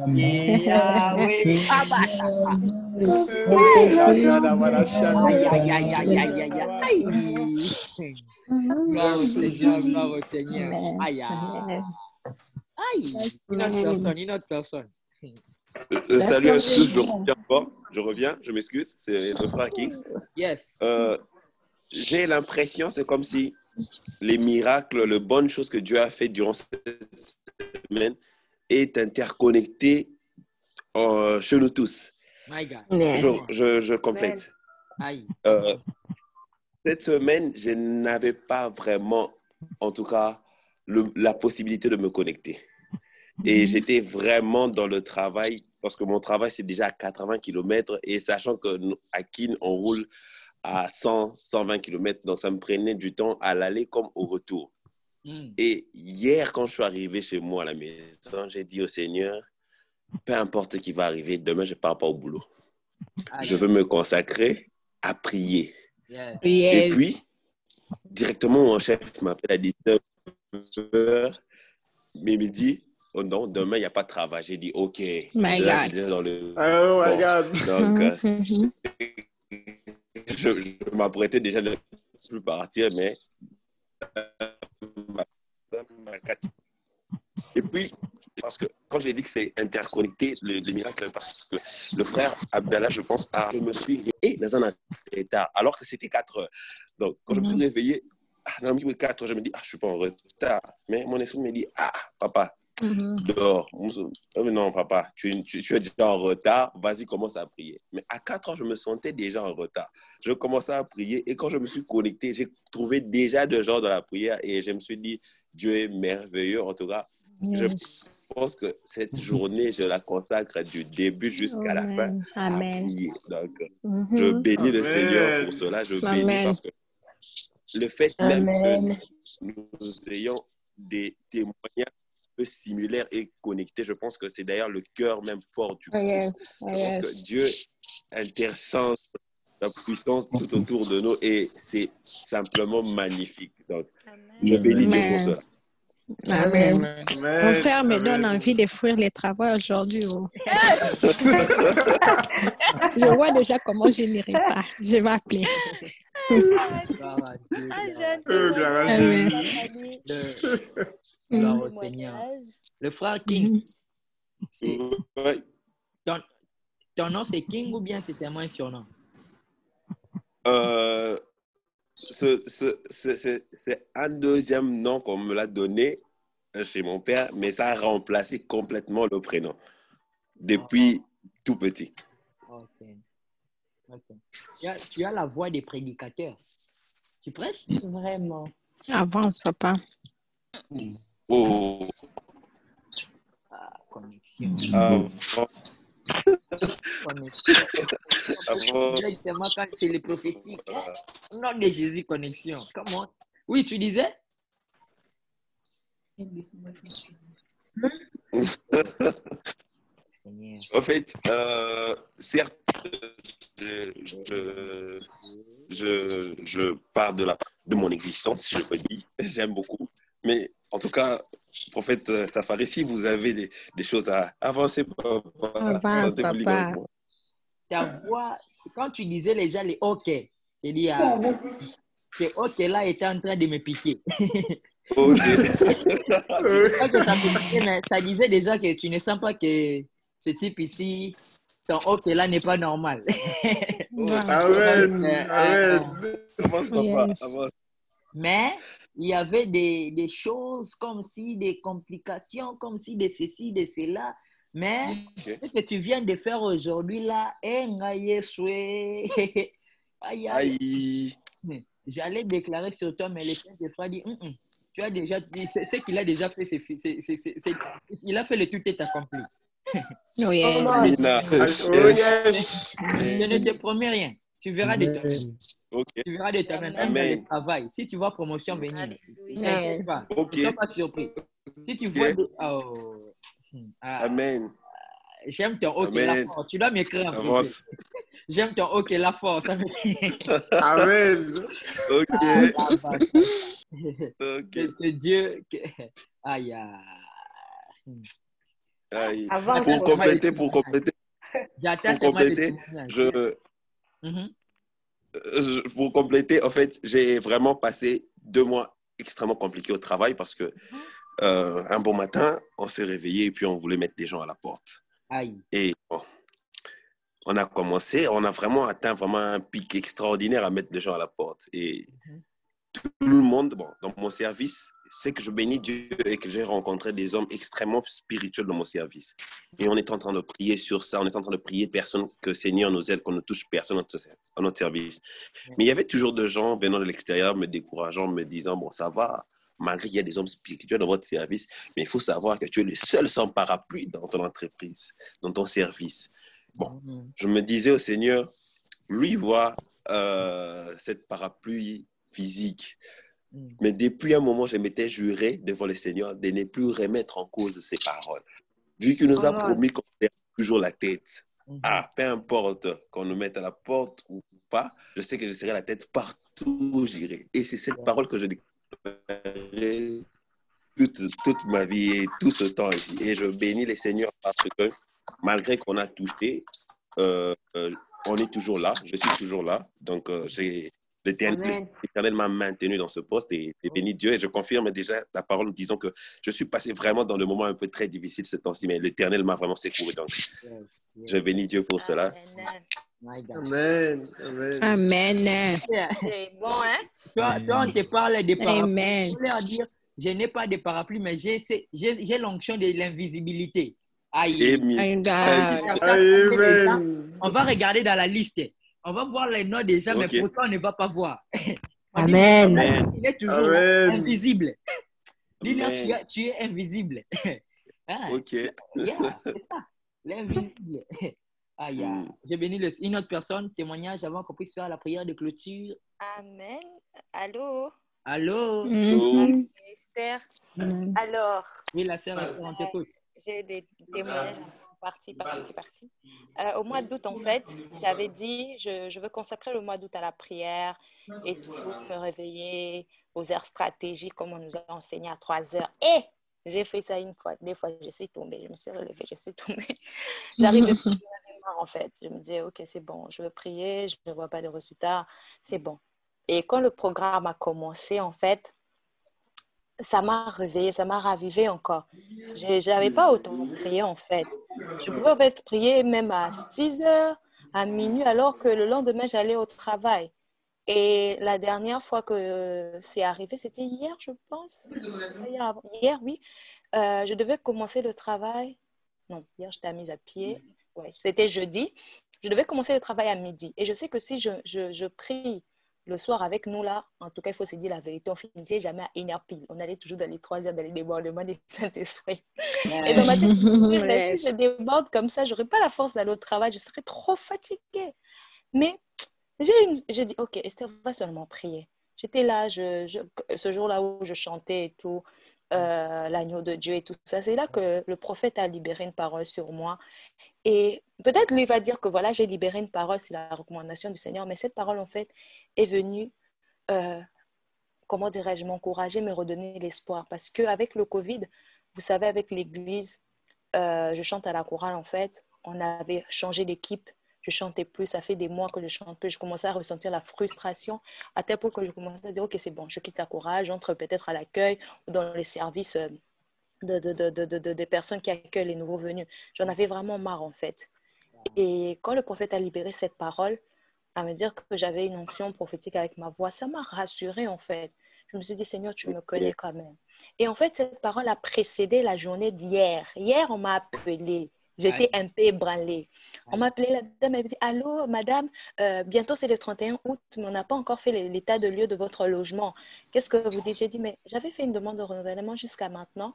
Gloire au Seigneur. Aïe. Une autre personne. Salut à tous, je reviens, je m'excuse, c'est le frère Kings. Yes. J'ai l'impression, c'est comme si les miracles, les bonnes choses que Dieu a fait durant cette semaine est interconnecté chez nous tous. My God. Je complète. Cette semaine, je n'avais pas vraiment, en tout cas, la possibilité de me connecter. Et j'étais vraiment dans le travail, parce que mon travail, c'est déjà à 80 km. Et sachant qu'à Keene, on roule à 100, 120 km. Donc, ça me prenait du temps à l'aller comme au retour. Et hier, quand je suis arrivé chez moi à la maison, j'ai dit au Seigneur, peu importe ce qui va arriver, demain, je ne pars pas au boulot. Je veux me consacrer à prier. Yes. Et puis, directement, mon chef m'appelle à 19h, mais il me dit, oh non, demain, il n'y a pas de travail. J'ai dit, OK. Là, dans le... Oh my God. Donc, je m'apprêtais déjà de ne plus partir, mais... Et puis, parce que quand j'ai dit que c'est interconnecté, le miracle, parce que le frère Abdallah, je pense, je me suis réveillé dans un retard, alors que c'était 4 heures. Donc, quand je me suis réveillé, dans 4 heures, je me dis, je ne suis pas en retard. Mais mon esprit me dit, papa, dehors. Non, papa, tu es déjà en retard, vas-y, commence à prier. Mais à 4 heures, je me sentais déjà en retard. Je commençais à prier et quand je me suis connecté, j'ai trouvé déjà des gens dans la prière et je me suis dit, Dieu est merveilleux. En tout cas, pense que cette journée, je la consacre du début jusqu'à la fin Amen. à Amen. prier. Donc, je Mhm. bénis le Seigneur pour Amen. cela. Je bénis Amen. parce que le fait même que Amen. nous ayons des témoignages un peu similaires et connectés, je pense que c'est d'ailleurs le cœur même fort du Oh, groupe. yes. Oh, Je pense que yes. Dieu interchange la puissance tout autour de nous et c'est simplement magnifique. Donc, je bénis Dieu pour Amen. cela. Amen. Mon Amen. frère me donne Amen. envie de fuir les travaux aujourd'hui. Oh. Je vois déjà comment je n'irai pas. Je vais appeler. Gloire à Dieu, Ah, gloire j'ai à un Dieu. Gloire à Amen. témoignage, la Jésus. famille. Gloire au Témoignage. Seigneur. Le frère King, Mhm. c'est Ouais. ton nom c'est King ou bien c'est tellement un surnom? Euh, c'est un deuxième nom qu'on me l'a donné chez mon père, mais ça a remplacé complètement le prénom depuis tout petit. Ok. Ok. Tu as la voix des prédicateurs. Tu prêches? Vraiment. Avance, papa. Oh, Ah, connexion. avant, Connexion. avant, Directement quand c'est le prophétique. Hein? Au nom de Jésus, connexion. Comment? Oui, tu disais? Seigneur. En fait, certes, je pars de mon existence, si je peux dire. J'aime beaucoup. Mais en tout cas, prophète Safari, si vous avez des choses à avancer, papa, Avance, sentez-vous libre avec papa. moi. Ta voix, quand tu disais déjà les OK, j'ai dit, ah, ces OK là étaient en train de me piquer. Ok. Pas que ça me piquait, mais ça disait déjà que tu ne sens pas que ce type ici, son OK là n'est pas normal. Wow. Amen. Euh, Amen. Avance, papa, Yes. avance. mais il y avait des choses comme si, des complications, comme si de ceci, de cela. Mais Ok. ce que tu viens de faire aujourd'hui là, aïe, aïe. Aïe. J'allais déclarer sur toi, mais le Saint de frère dit, tu as déjà dit, ce qu'il a déjà fait, il a fait le tout est accompli. Oh, yes. Amina. Oh, yes. Je ne te promets rien. Tu verras de toi-même. Amen. Ok. Tu verras de toi-même. Même dans Amen. le travail, si tu vois promotion venir, Alléluia. t'inquiète pas. Ok. Ne sois pas surpris. Si tu vois Ok. Amen. j'aime ton OK là Amen. fort. Tu dois m'écrire en privé. Avance. J'aime ton OK là fort. Ça me... Amen. Ok. là, bah, ça. Ok. Que Dieu... Aïe, Aïe. Avant, Pour compléter, j'attends pour seulement des compléter, témoignages. Mhm. pour compléter, en fait, j'ai vraiment passé 2 mois extrêmement compliqués au travail parce que un bon matin, on s'est réveillé et puis on voulait mettre des gens à la porte. Aïe. Et bon, on a commencé, on a vraiment atteint vraiment un pic extraordinaire à mettre des gens à la porte. Et tout le monde, bon, dans mon service, c'est que je bénis Dieu et que j'ai rencontré des hommes extrêmement spirituels dans mon service. Et on est en train de prier sur ça, on est en train de prier personne, que Seigneur nous aide, qu'on ne touche personne à notre service. Mais il y avait toujours des gens venant de l'extérieur, me décourageant, me disant, bon, ça va, malgré qu'il y a des hommes spirituels dans votre service, mais il faut savoir que tu es le seul sans parapluie dans ton entreprise, dans ton service. Bon, je me disais au Seigneur, lui voit cette parapluie physique. Mais depuis un moment, je m'étais juré devant le Seigneur de ne plus remettre en cause ses paroles. Vu qu'il nous a promis qu'on lève toujours la tête. Ah, peu importe qu'on nous mette à la porte ou pas, je sais que je serai la tête partout où j'irai. Et c'est cette parole que je déclarerai toute ma vie et tout ce temps ici. Et je bénis le Seigneur parce que malgré qu'on a touché, on est toujours là. Je suis toujours là. Donc, l'Éternel m'a maintenu dans ce poste et béni Dieu. Et je confirme déjà la parole en disant que je suis passé vraiment dans le moment un peu très difficile ce temps-ci, mais l'Éternel m'a vraiment secouru. Donc, je bénis Dieu pour cela. Amen. Amen. Amen. C'est bon, hein? Toi, on te parle des parapluies. Amen. Je voulais leur dire, je n'ai pas de parapluie, mais j'ai l'onction de l'invisibilité. Aïe. Amen. Amen. On va regarder dans la liste. On va voir les noms des gens, mais pourtant on ne va pas voir. Amen. Il est toujours là, invisible. Dis-leur, tu es invisible. Hein? Ok. Yeah, c'est ça. L'invisible. Aïe, aïe. J'ai béni une autre personne, témoignage avant qu'on puisse faire la prière de clôture. Amen. Allô? Allô? Mhm. Esther. Amen. Alors, Oui, la sœur Esther, on t'écoute. j'ai des témoignages un peu partie. Au mois d'août, en fait, j'avais dit, je veux consacrer le mois d'août à la prière et tout, me réveiller aux heures stratégiques, comme on nous a enseigné à 3 heures. Et j'ai fait ça une fois, deux fois, je suis tombée, je me suis relevée, je suis tombée. J'arrivais plus, j'en avais marre, en fait. Je me disais, OK, c'est bon, je veux prier, je ne vois pas de résultats, c'est bon. Et quand le programme a commencé, en fait, ça m'a réveillée, ça m'a ravivée encore. Je n'avais pas autant prié en fait. Je pouvais en fait prier même à 6 heures, à minuit, alors que le lendemain, j'allais au travail. Et la dernière fois que c'est arrivé, c'était hier, je pense. C'est pas hier, hier, oui. Je devais commencer le travail. Non, hier, j'étais mise à pied. Ouais, c'était jeudi. Je devais commencer le travail à midi. Et je sais que si je prie le soir avec nous, là, en tout cas, il faut se dire la vérité. On finissait jamais à 1 heure pile. On allait toujours dans les 3 heures dans les débordements des Saint-Esprit. Et dans ma tête, je me disais, mais si je déborde comme ça, je n'aurai pas la force d'aller au travail. Je serais trop fatiguée. Mais j'ai dit, OK, Esther va seulement prier. J'étais là, ce jour-là où je chantais et tout, l'agneau de Dieu et tout ça, c'est là que le prophète a libéré une parole sur moi. Et peut-être lui va dire que voilà, j'ai libéré une parole, c'est la recommandation du Seigneur, mais cette parole, en fait, est venue, euh, comment dirais-je, m'encourager, me redonner l'espoir. Parce qu'avec le Covid, vous savez, avec l'Église, je chante à la chorale, en fait, on avait changé d'équipe. Je chantais plus, ça fait des mois que je chante plus. Je commençais à ressentir la frustration à tel point que je commençais à dire, OK, c'est bon, je quitte la chorale, j'entre peut-être à l'accueil ou dans les services des personnes qui accueillent les nouveaux venus. J'en avais vraiment marre, en fait. Et quand le prophète a libéré cette parole, à me dire que j'avais une onction prophétique avec ma voix, ça m'a rassurée, en fait. Je me suis dit, Seigneur, tu me connais quand même. Et en fait, cette parole a précédé la journée d'hier. Hier, on m'a appelée. J'étais un peu ébranlée. On m'a appelé, la dame m'a dit, allô, madame, bientôt c'est le 31 août, mais on n'a pas encore fait l'état de lieu de votre logement. Qu'est-ce que vous dites? J'ai dit, mais j'avais fait une demande de renouvellement jusqu'à maintenant.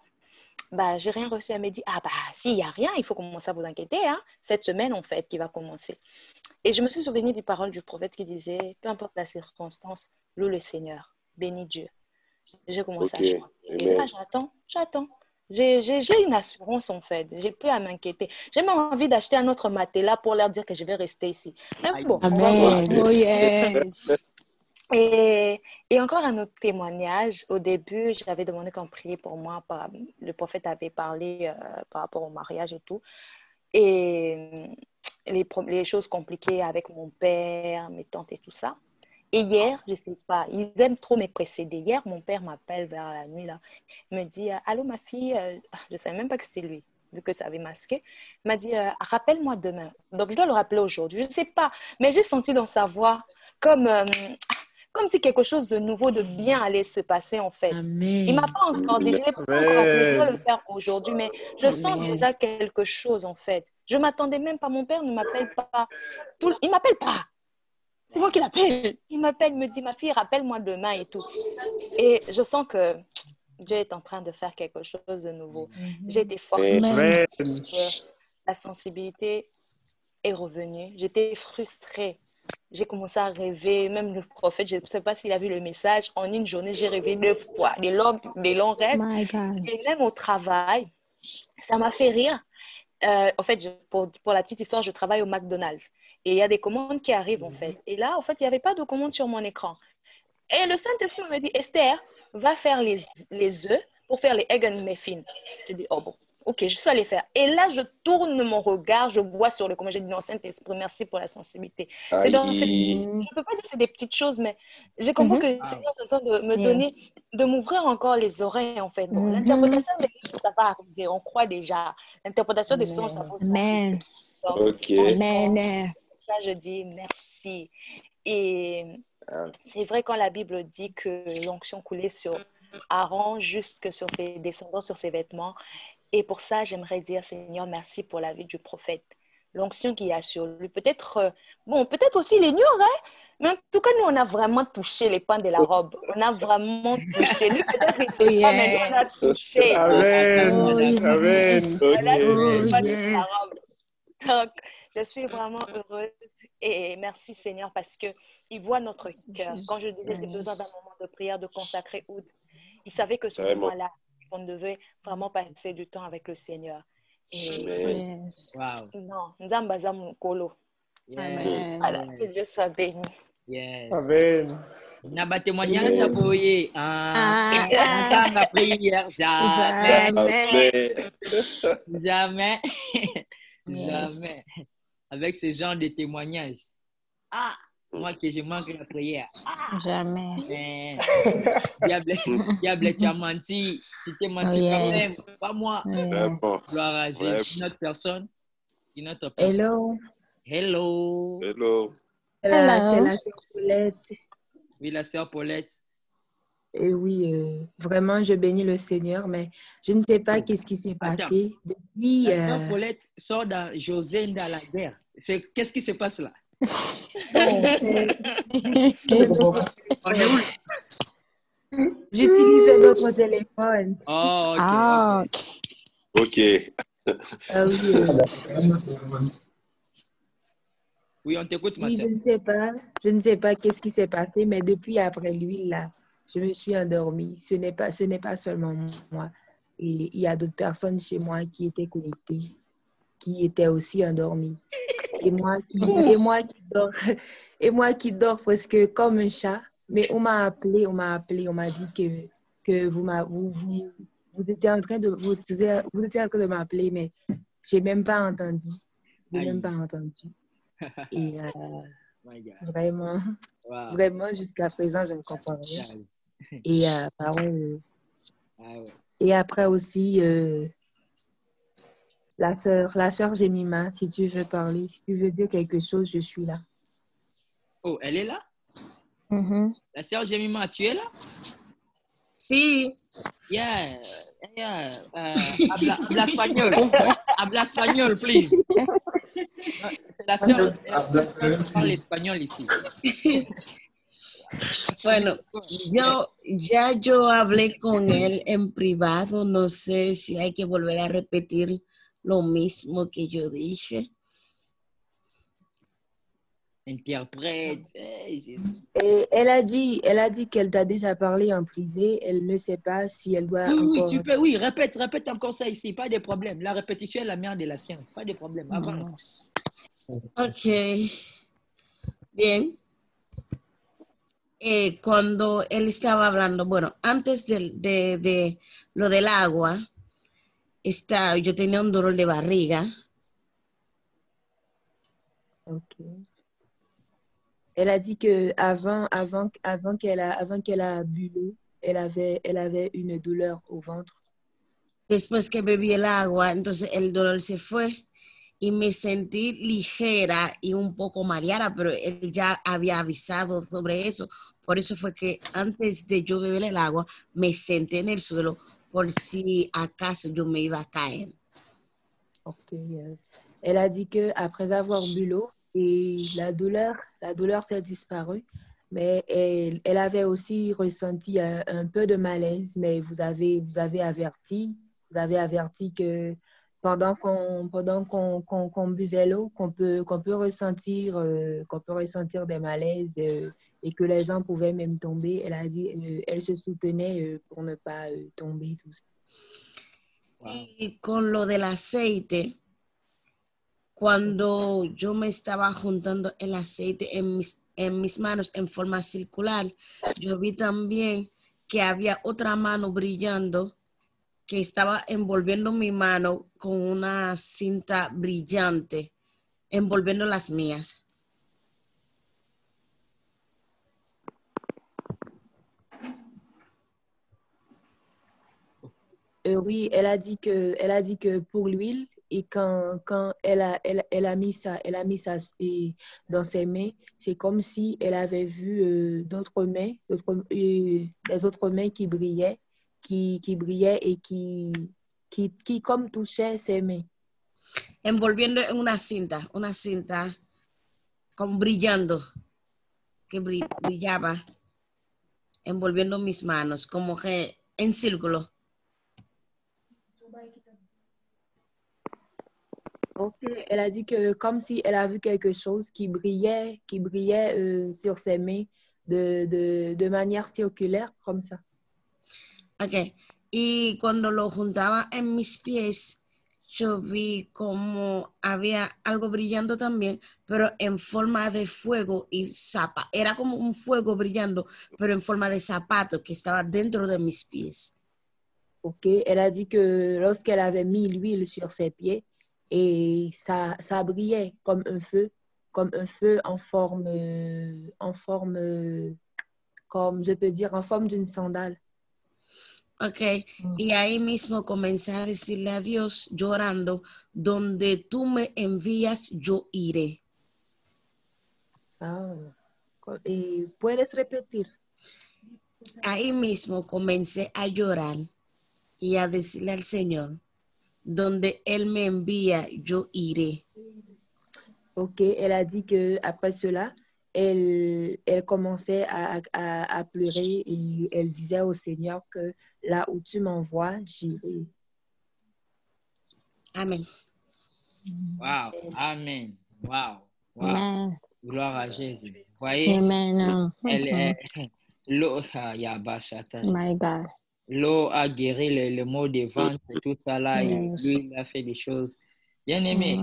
Bah, j'ai rien reçu. Elle m'a dit, ah bah, s'il n'y a rien, il faut commencer à vous inquiéter, hein, cette semaine, en fait, qui va commencer. Et je me suis souvenue des paroles du prophète qui disait, peu importe la circonstance, loue le Seigneur, bénis Dieu. J'ai commencé à Ok. chanter. Et là, Amen. j'attends. J'ai une assurance, en fait. J'ai plus à m'inquiéter. J'ai même envie d'acheter un autre matelas pour leur dire que je vais rester ici. Mais bon, on va voir. Amen. Oh yes. Et encore un autre témoignage. Au début, j'avais demandé qu'on prie pour moi. Le prophète avait parlé par rapport au mariage et tout. Et les choses compliquées avec mon père, mes tantes et tout ça. Et hier, je ne sais pas, ils aiment trop me précéder. Hier, mon père m'appelle vers la nuit, là. Il me dit, allô ma fille, je ne savais même pas que c'était lui, vu que ça avait masqué. Il m'a dit, rappelle-moi demain. Donc, je dois le rappeler aujourd'hui. Je ne sais pas, mais j'ai senti dans sa voix comme, comme si quelque chose de nouveau, de bien allait se passer, en fait. Il ne m'a pas encore dit, je ne l'ai pas encore appelé, je dois le faire aujourd'hui, mais je sens déjà quelque chose, en fait. Je ne m'attendais même pas, mon père ne m'appelle pas. Il ne m'appelle pas. C'est moi qui l'appelle. Il m'appelle, me dit, ma fille, rappelle-moi demain et tout. Et je sens que Dieu est en train de faire quelque chose de nouveau. J'ai été fortifiée. La sensibilité est revenue. J'étais frustrée. J'ai commencé à rêver. Même le prophète, je ne sais pas s'il a vu le message. En une journée, j'ai rêvé 2 fois. Des longs rêves. My God. Et même au travail, ça m'a fait rire. En fait, pour la petite histoire, je travaille au McDonald's. Et il y a des commandes qui arrivent, en fait. Et là, en fait, il n'y avait pas de commande sur mon écran. Et le Saint-Esprit me dit, Esther, va faire les œufs pour faire les egg and muffins. Je dis, oh bon, ok, je suis allée faire. Et là, je tourne mon regard, je vois sur le commande. Je dis, non, Saint-Esprit, merci pour la sensibilité. C'est dans je ne peux pas dire que c'est des petites choses, mais j'ai compris que le Seigneur est en train de me donner, de m'ouvrir encore les oreilles, en fait. Bon, l'interprétation des livres, ça va arriver, on croit déjà. L'interprétation des sons, ça va aussi arriver. Donc, Ok. Amen. ça, je dis merci. Et c'est vrai quand la Bible dit que l'onction coulait sur Aaron jusque sur ses descendants, sur ses vêtements. Et pour ça, j'aimerais dire, Seigneur, merci pour la vie du prophète. l'onction qu'il y a sur lui. Peut-être, bon, peut-être aussi il ignore, hein? Mais en tout cas, nous, on a vraiment touché les pans de la robe. On a vraiment touché. Lui, peut-être il ne sait pas, mais nous, on a touché. Amen. Oh, Amen. yes. On a touché Oh, les pans de la yes. robe. Donc, je suis vraiment heureuse et merci Seigneur parce qu'il voit notre cœur. Quand je disais j'ai besoin d'un moment de prière, de consacrer Oud, il savait que ce Vraiment. moment-là, on devait vraiment passer du temps avec le Seigneur. Et Amen. Yes. Wow. non, Nzambaza Mukolo. Amen. Voilà, que Dieu soit béni. Yes. Amen. Naba témoignage à Boye. Ah, Entendre la prière. Jamais. jamais. Jamais. Yes. Jamais. Avec ce genre de témoignages. Ah, moi que je manque la prière. Jamais. Mais, diable, tu as menti. Tu t'es Oh, menti toi-même. yes. Pas moi. Yeah. Vraiment. Gloire à Dieu. Vraiment. Une autre personne. Une autre personne. Hello. Hello. Hello. C'est Hello. la sœur Paulette. Oui, la sœur Paulette. Et oui, vraiment, je bénis le Seigneur, mais je ne sais pas qu'est-ce qui s'est Attends. passé. Depuis, La sœur Paulette sort dans José dans la guerre. Qu'est-ce qui se passe là? bon, c'est notre On est où là? J'utilise notre téléphone. Oh, ok. Ah, ok. Ok. Ah oui, Oui, on t'écoute, ma oui, sœur. je ne sais pas qu'est-ce qui s'est passé, mais depuis après l'huile, là, je me suis endormie. Ce n'est pas seulement moi. Et il y a d'autres personnes chez moi qui étaient connectées, qui étaient aussi endormies. Et moi qui dors, et moi qui dors presque comme un chat. Mais on m'a appelé, on m'a dit que vous étiez en train de m'appeler, mais j'ai même pas entendu. J'ai même pas entendu. Et My God. vraiment, Wow. vraiment, jusqu'à présent, je ne comprends rien. Et, Ah ouais. et après aussi, la sœur Jemima, si tu veux parler, si tu veux dire quelque chose, je suis là. Oh, elle est là? mhm. La sœur Jemima, tu es là? Sí. Yeah. Yeah. Habla espagnol. Habla espagnol, please. C'est la sœur qui parle espagnol ici. Bueno, yo hablé con él en privado, no sé si hay que volver a repetir lo mismo que yo dije. Interprète. Et elle a dit qu'elle t'a déjà parlé en privé. Elle ne sait pas si elle doit Oui, encore... tu peux, oui, répète encore ça ici, pas de problème. La répétition est la mère de la science, pas de problème. Avance. Ok. Bien. Cuando él estaba hablando, bueno, antes de lo del agua, yo tenía un dolor de barriga. Ok. Elle a dit que avant qu'elle a bu l'eau, elle avait une douleur au ventre. Después que bebí el agua, entonces el dolor se fue y me sentí ligera y un poco mareada, pero él ya había avisado sobre eso. Por eso fue que antes de yo beber el agua, me senté en el suelo por si acaso yo me iba a caer. Ok. Elle a dit que après avoir bu l'eau, et la douleur s'est disparue, mais elle avait aussi ressenti un peu de malaise, mais vous avez averti que pendant qu'on buvait l'eau, qu'on peut ressentir des malaises et que les gens pouvaient même tomber. Elle a dit, elle se soutenait pour ne pas tomber, tout ça. Wow. Y con lo del aceite, cuando yo me estaba juntando el aceite en mis manos en forma circular, yo vi también que había otra mano brillando que estaba envolviendo mi mano con una cinta brillante, envolviendo las mías. Oui, elle a dit que pour l'huile, et quand elle a mis ça et dans ses mains, c'est comme si elle avait vu des autres mains qui brillaient et qui comme touchaient ses mains. envolviendo en una cinta con brillando, que brillaba, envolviendo mis manos, como que en círculo. Ok, elle a dit que comme si elle a vu quelque chose qui brillait sur ses mains de manière circulaire, comme ça. Ok, y cuando lo juntaba en mis pies, yo vi como había algo brillando también, pero en forma de fuego y zapa. Era como un fuego brillando, pero en forma de zapato que estaba dentro de mis pies. Ok, elle a dit que lorsqu'elle avait mis l'huile sur ses pieds, et ça brillait comme un feu en forme, comme je peux dire, en forme d'une sandale. Ok, y ahí mismo comencé a decirle a Dios llorando, donde tú me envías, yo iré. Ah, ¿y puedes repetir? Ahí mismo comencé a llorar y a decirle al Señor, donde Él me envía, yo iré. Ok, elle a dit qu'après cela, elle commençait à pleurer et elle disait au Seigneur que là où tu m'envoies, j'irai. Amen. Wow. Amen. Wow. Wow. Amen. Gloire à Jésus. Vous voyez? Amen. L'eau, My God. l'eau a guéri le maux de ventre et tout ça là. Et Yes. lui, il a fait des choses. Bien aimé.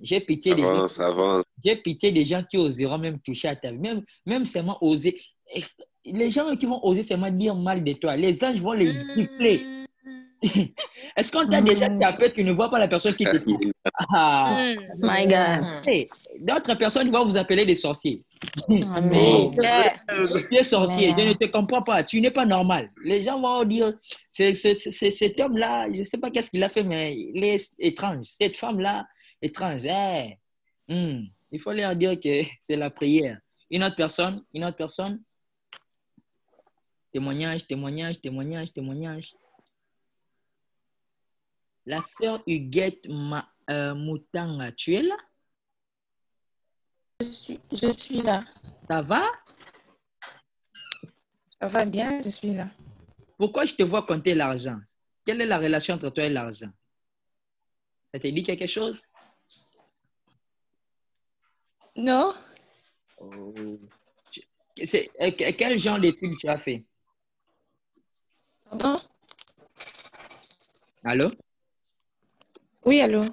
J'ai pitié des gens. Avance. J'ai pitié des gens qui oseront même toucher à ta vie. Même seulement oser. Les gens qui vont oser seulement dire mal de toi, les anges vont les gifler. Est-ce qu'on t'a déjà tapé, tu ne vois pas la personne qui te tape? My God. Hey, d'autres personnes vont vous appeler des sorciers. Amen. Tu es sorcier, je ne te comprends pas, tu n'es pas normal. Les gens vont dire, cet homme-là, je ne sais pas qu'est-ce qu'il a fait, mais il est étrange. Cette femme-là, étrange. Hey. Il faut leur dire que c'est la prière. Une autre personne. Témoignage. La sœur Huguette Moutanga, tu es là? Je suis là. Ça va? Ça va bien, je suis là. Pourquoi je te vois compter l'argent? Quelle est la relation entre toi et l'argent? Ça te dit quelque chose? Non. Oh. Quel genre d'études tu as fait? Pardon? Allô? Oui, allô?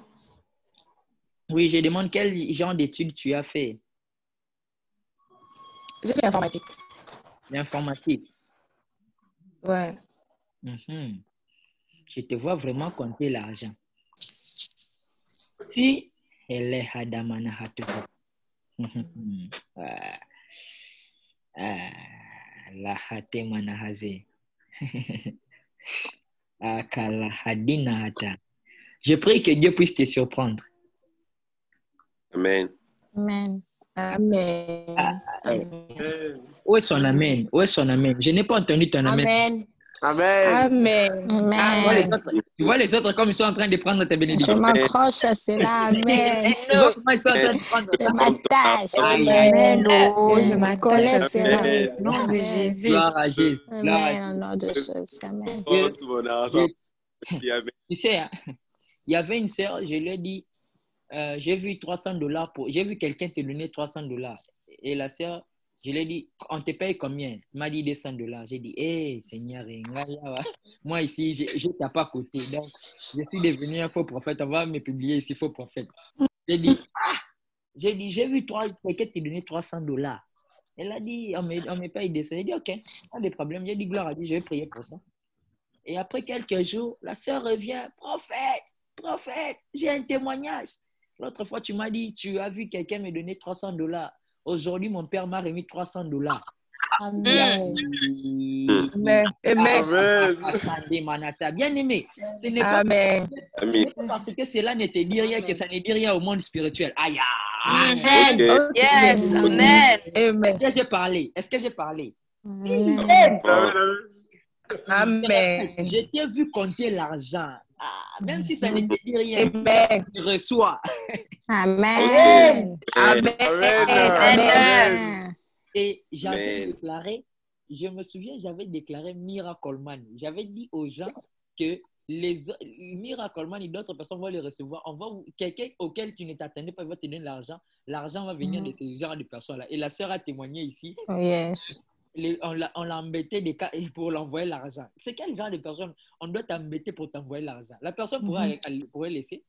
Oui, je demande quel genre d'études tu as fait? J'ai fait l'informatique. L'informatique? Ouais. Je te vois vraiment compter l'argent. Si elle est Hadamana Hatu. La Hate Manahaze. Akala Hadina Hata. Je prie que Dieu puisse te surprendre. Amen. Amen. Amen. Où est son amen? Où est son amen? Je n'ai pas entendu ton amen. Amen. Amen. Amen. Tu vois les autres comme ils sont en train de prendre tes Je bénédictions. m'accroche à cela. Amen. Tu vois comment ils sont en train de prendre Je m'attache. Amen. Oh, je Je m'attache à m'attache cela. au nom de Jésus. Gloire à Jésus. Gloire à Amen. Au nom de Jésus. Amen. Oh, tout mon argent. Tu sais, hein, il y avait une sœur, je lui ai dit, j'ai vu $300 j'ai vu quelqu'un te donner $300. Et la sœur, je lui ai dit, on te paye combien? Il m'a dit $200. J'ai dit, hé, Seigneur, moi ici, je tape à côté. Donc, je suis devenu un faux prophète. On va me publier ici, faux prophète. J'ai dit, j'ai vu quelqu'un te donner $300. Elle a dit, on me paye $200. J'ai dit, ok, pas de problème. J'ai dit, gloire à Dieu, je vais prier pour ça. Et après quelques jours, la sœur revient, prophète, j'ai un témoignage. L'autre fois, tu m'as dit, tu as vu quelqu'un me donner $300. Aujourd'hui, mon père m'a remis $300. Amen. Bien aimé, ce n'est pas parce que cela ne te dit rien que ça ne dit rien au monde spirituel. Aïe! Yes, amen. Est-ce que j'ai parlé? Amen. Amen. Je t'ai vu compter l'argent. Même si ça ne te dit rien, Amen. tu reçois. Amen. Amen. Amen. Et j'avais déclaré, je me souviens, j'avais déclaré Miracle Man. J'avais dit aux gens que Miracle Man et d'autres personnes vont les recevoir. Quelqu'un auquel tu ne t'attendais pas va te donner l'argent. L'argent va venir de ces genres de personnes-là. Et la sœur a témoigné ici. Yes. On l'a embêté pour l'envoyer l'argent. C'est quel genre de personne on doit t'embêter pour t'envoyer l'argent? La personne pourrait laisser.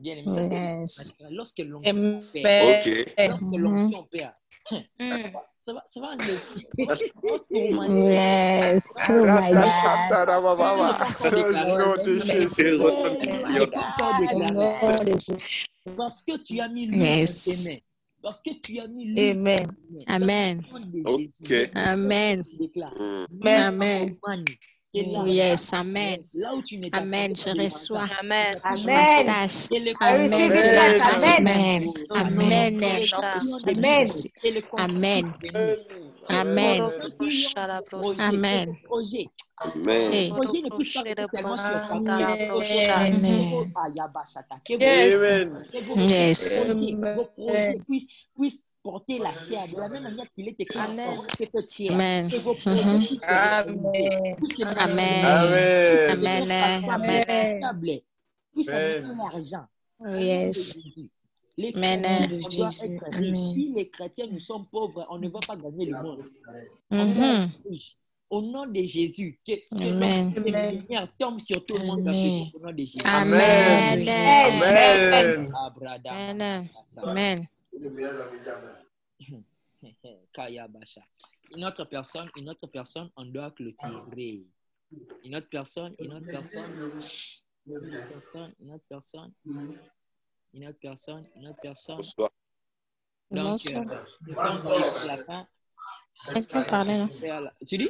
Bien aimé, ça c'est lorsque l'onction perd. Ça va enlever. Yes. Oh my God. Parce que tu as mis lui dans tes mains. Parce que tu as mis lui. Amen. Amen. Ok. Amen. Amen. Yes, amen. Amen, je reçois. Amen. Je m'attache. Amen, je l'attache. Amen. Amen. Amen. Amen. Amen. Hey. Yes. Vos projets puissent porter la chair de la même manière qu'il est écrit dans cette chair. Amen. Que vos projets puissent se Amen. Amen. Amen. Puissent amener l'argent. Yes. Les Amen. chrétiens, on doit être riches. Si les chrétiens, nous sommes pauvres, on ne va pas gagner le monde. On doit être riches. Au nom de Jésus, que la lumière tombe sur tout le monde dans ce jour, au nom de Jésus. Amen. Amen. Amen. Amen. Une autre personne, on doit clôturer. Une autre personne. Bonsoir. Donc, nous sommes à la fin. Quelqu'un parlait, non? Tu dis?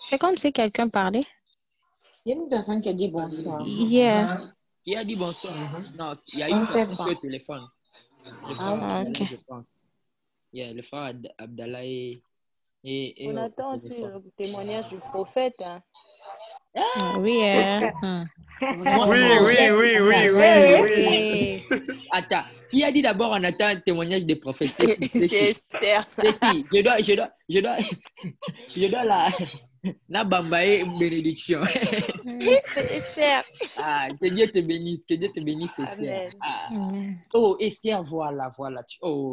C'est comme si quelqu'un parlait. Il y a une personne qui a dit bonsoir. Yeah. Qui a dit bonsoir? Non, il y a une personne qui est au téléphone. Le frère ok. je pense. Yeah, le frère Abdallah et On attend aussi le témoignage du prophète. Hein. Oui. Oui. Attends, qui a dit d'abord on attend un témoignage des prophètes? C'est Esther. C'est qui? Je dois la bambaye bénédiction. C'est Esther. Que Dieu te bénisse, Esther. Amen. Oh, Esther, voilà.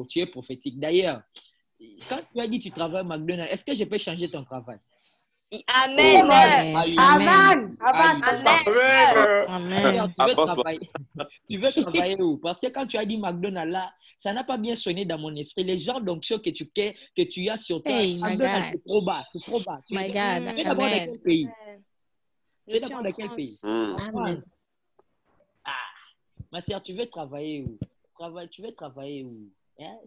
Tu es prophétique. D'ailleurs, quand tu as dit tu travailles au McDonald's, est-ce que je peux changer ton travail? Amen. Tu veux travailler où? Parce que quand tu as dit McDonald's là, ça n'a pas bien sonné dans mon esprit. Les gens d'onction que tu as sur toi, McDonald's, c'est trop bas. Tu es d'abord dans quel pays? Tu es d'abord dans quel pays? France. Ma sœur, tu veux travailler où? Tu veux travailler où?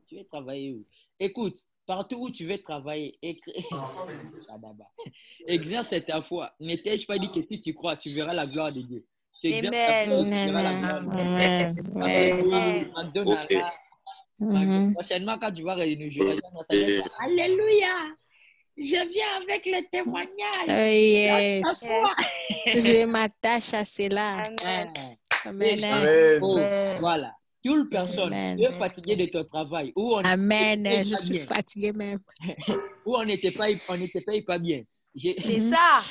Tu veux travailler où? Écoute, partout où tu veux travailler, exerce ta foi. Ne t'ai-je pas dit que si tu crois, tu verras la gloire de Dieu. Tu exerces ta foi, tu verras la gloire de Dieu. Prochainement, quand tu vas réunir, Alléluia! Je viens avec le témoignage. Yes. Je m'attache à cela. Amen. Voilà. Toute personne qui est fatiguée de ton travail. Amen. Je suis fatiguée même. Où on n'était pas bien. C'est ça.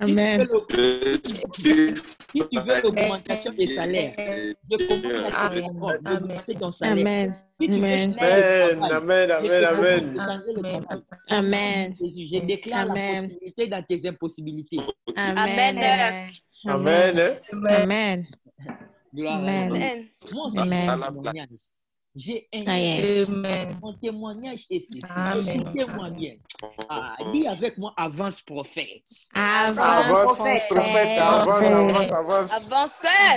Amen. Si tu veux l'augmentation des salaires, je commence à augmenter ton salaire. Amen. Si tu veux changer le travail. Amen. Je déclare la possibilité dans tes impossibilités. Amen. Amen. Amen. Gloire à Dieu. Moi, j'ai un yes. Mon témoignage est ceci. Écoutez-moi bien. Dis avec moi, avance prophète. Avance prophète.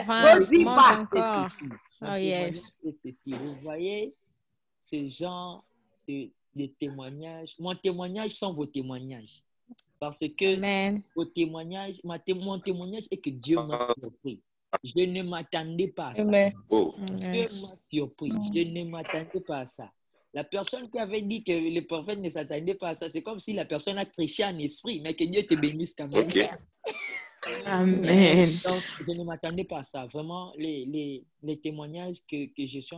Avance. Monte encore. Oh yes. Vous voyez ce genre de témoignages. Mon témoignage sont vos témoignages. Parce que vos témoignages, mon témoignage est que Dieu m'a surpris. Je ne m'attendais pas à ça. Dieu m'a surpris. Je ne m'attendais pas à ça. La personne qui avait dit que le prophète ne s'attendait pas à ça, c'est comme si la personne a triché en esprit, mais que Dieu te bénisse quand même. Ok. Amen. Donc, je ne m'attendais pas à ça. Vraiment, les témoignages que je suis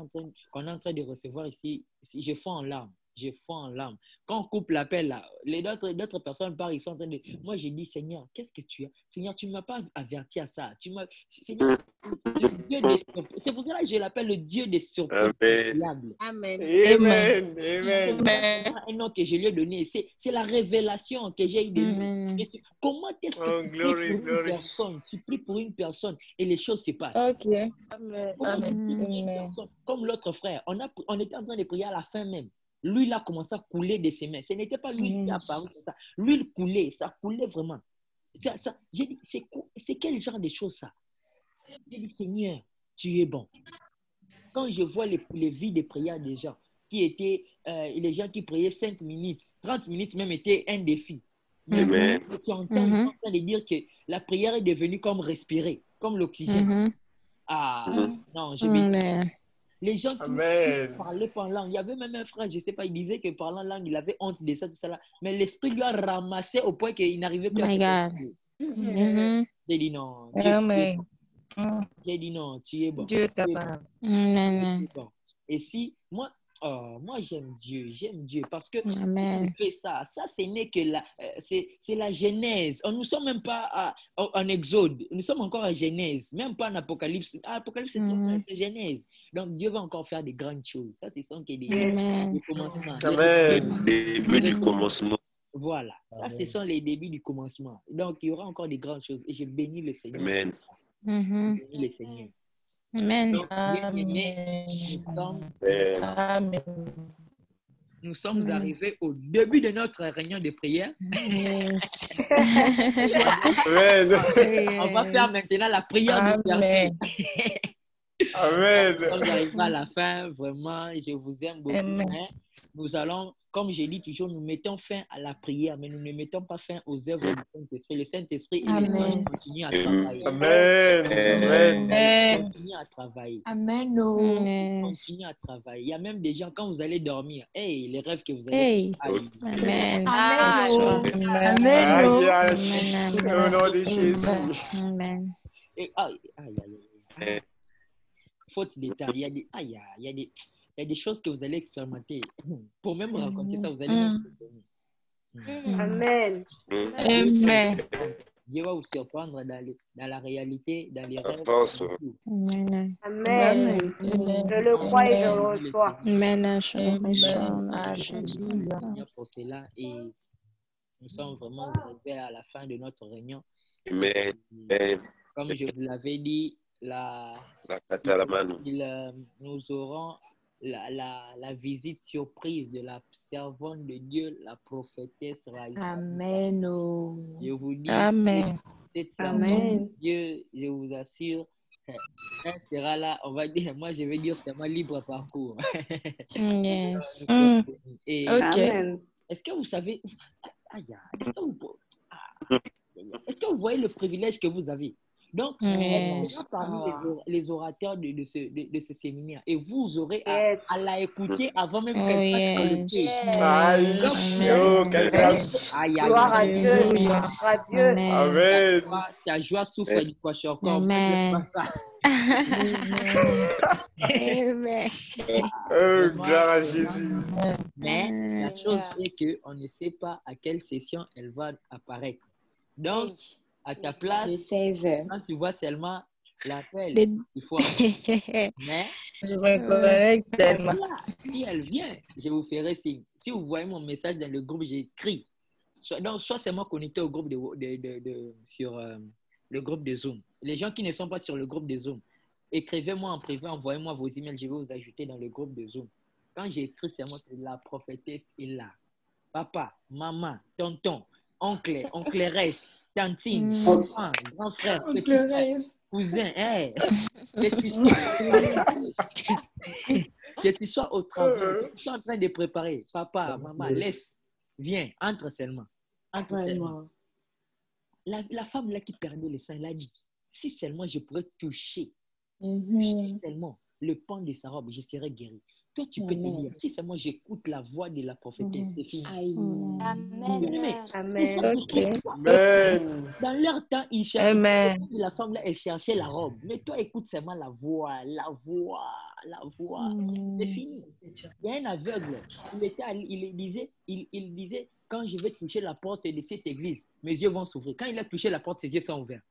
qu'on est en train de recevoir ici, je fonds en larmes. Je fonds en larmes. Quand on coupe l'appel, là, d'autres personnes parlent, ils sont en train de... Moi, j'ai dit, Seigneur, qu'est-ce que tu as? Seigneur, tu ne m'as pas averti à ça. Seigneur, c'est pour cela que je l'appelle le Dieu des surprises. Amen. Amen. Amen. Amen. Un nom que je lui ai donné, c'est la révélation que j'ai eue de lui. Comment est-ce que Oh, tu pries glory, pour une glory. personne, tu pries pour une personne et les choses se passent? Ok. Amen. Comment tu pries pour une Amen. personne? Comme l'autre frère, on était en train de prier à la fin même. Lui, il a commencé à couler de ses mains. Ce n'était pas lui qui est apparu comme ça. Lui, il coulait, ça coulait vraiment. J'ai dit, c'est quel genre de choses ça? J'ai dit, Seigneur, tu es bon. Quand je vois les vies de prière des gens, qui étaient, les gens qui priaient 5 minutes, 30 minutes même était un défi. Mais Amen. tu entends, ils sont en train de dire que la prière est devenue comme respirer, comme l'oxygène. Ah, non, je vais dire. Les gens qui Amen. parlaient pas en langue, il y avait même un frère, je ne sais pas, il disait que parlant en langue, il avait honte de ça, tout ça là. Mais l'esprit lui a ramassé au point qu'il n'arrivait plus à My se God. contrôler. J'ai dit non, Dieu, tu es Amen. bon. J'ai dit non, tu es bon. Dieu est Tu es bon. capable. Tu Amen. es bon. Et si, moi j'aime Dieu parce que Amen. il fait ça. Ça, ce n'est que c'est la Genèse. Nous ne sommes même pas en Exode. Nous sommes encore à Genèse, même pas en Apocalypse. Apocalypse, c'est trop clair, c'est Genèse. Donc, Dieu va encore faire des grandes choses. Ça, c'est son qui est Amen. des commencements. Amen. Début du commencement. Voilà. Ça, ce sont les débuts du commencement. Donc, il y aura encore des grandes choses. Et je bénis le Seigneur. Amen. Je bénis le Seigneur. Amen. Donc, bien aimé, Amen. nous sommes arrivés au début de notre réunion de prière. Yes. Amen. On va faire maintenant la prière d'ouverture. Amen. Nous sommes arrivés à la fin. Vraiment, je vous aime beaucoup. Amen. Mais nous allons, comme je dis toujours, nous mettons fin à la prière, mais nous ne mettons pas fin aux œuvres du Saint-Esprit. Le Saint-Esprit, il est en train de continuer à travailler. Amen. Amen. Il continue à travailler. Amen. Il continue à travailler. Il y a même des gens, quand vous allez dormir, hey, les rêves que vous allez Hey. Amen. Amen. Amen. Au nom de Jésus. Amen. Et, faute de temps, il y a des, il y a des choses que vous allez expérimenter. Pour même raconter ça, vous allez même se donner. Amen. Amen. Dieu va vous surprendre dans la réalité, dans les rêves. Amen. Amen. Je le crois et je le reçois. Amen. Je le reçois. Seigneur pour cela et nous sommes vraiment arrivés à la fin de notre réunion. Amen. Comme je vous l'avais dit, nous aurons la visite surprise de la servante de Dieu, la prophétesse Raïssa. Amen. Je vous dis, Amen. cette servante de Dieu, je vous assure, elle sera là, on va dire, moi je vais dire, c'est ma libre parcours. Yes. Et Amen. est-ce que vous savez, est-ce que vous voyez le privilège que vous avez? Donc, elle sera parmi les orateurs de ce séminaire. Et vous aurez à la écouter avant même qu'elle passe sur le stage. Aïe. Oh, quelle grâce. Gloire à Dieu. Gloire à Dieu. Amen. Ta joie souffre du cochon-corps. Amen. Amen. Oh, gloire à Jésus. Mais la chose est qu'on ne sait pas à quelle session elle va apparaître. Donc, à ta place, 16 heures. quand tu vois seulement l'appel, il faut mais je me connecte tellement. Si elle vient, je vous ferai signe. Si vous voyez mon message dans le groupe, j'écris. Donc, soit c'est moi connecté au groupe sur le groupe de Zoom. Les gens qui ne sont pas sur le groupe de Zoom, écrivez-moi en privé, envoyez-moi vos emails, je vais vous ajouter dans le groupe de Zoom. Quand j'écris, c'est moi, la prophétesse est là. Papa, maman, tonton, oncle, oncleresse, tantine, enfant, grand frère, petit frère, cousin, que tu sois au travail, que tu sois en train de préparer. Papa, maman, laisse, viens, entre seulement. Entre seulement. La femme là qui perdait le sein, elle a dit, si seulement je pourrais toucher seulement le pan de sa robe, je serais guéri. toi, tu peux te dire, si seulement j'écoute la voix de la prophétesse, c'est fini. Amen. Bien-aimé, Amen. ce sont Ok. des fois, Amen. dans leur temps, ils cherchaient, Amen. la femme là, elle cherchait la robe. Mais toi, écoute seulement la voix, la voix, la voix. C'est fini. Il y a un aveugle. Il disait, quand je vais toucher la porte de cette église, mes yeux vont s'ouvrir. Quand il a touché la porte, ses yeux sont ouverts.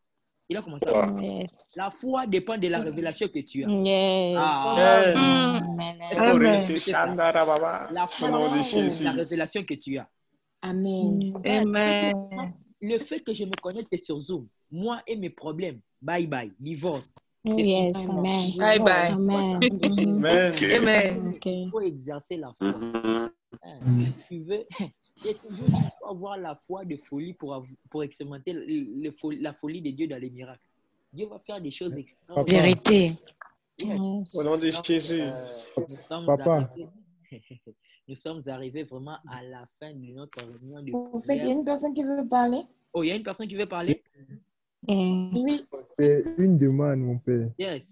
Il a commencé à voir. Yes. La foi dépend de la révélation que tu as. Yes. Ah, Amen. est-ce que vous Amen. répétez ça? La Au foi nom de dépend de la Jésus. révélation que tu as. Amen. Amen. Le fait que je me connecte sur Zoom, moi et mes problèmes, bye bye, divorce. C'est fini. Yes. Amen. Bye bye. Amen. Amen. Amen. Il faut exercer la foi. Hein, si tu veux, j'ai toujours dit qu'il faut avoir la foi de folie pour expérimenter la folie de Dieu dans les miracles. Dieu va faire des choses extraordinaires. Vérité. Yes. Au nom de Jésus. Papa. Nous sommes arrivés vraiment à la fin de notre réunion de Au fait, il y a prière. une personne qui veut parler. Oh, il y a une personne qui veut parler? Oui. C'est une demande, mon père. Yes.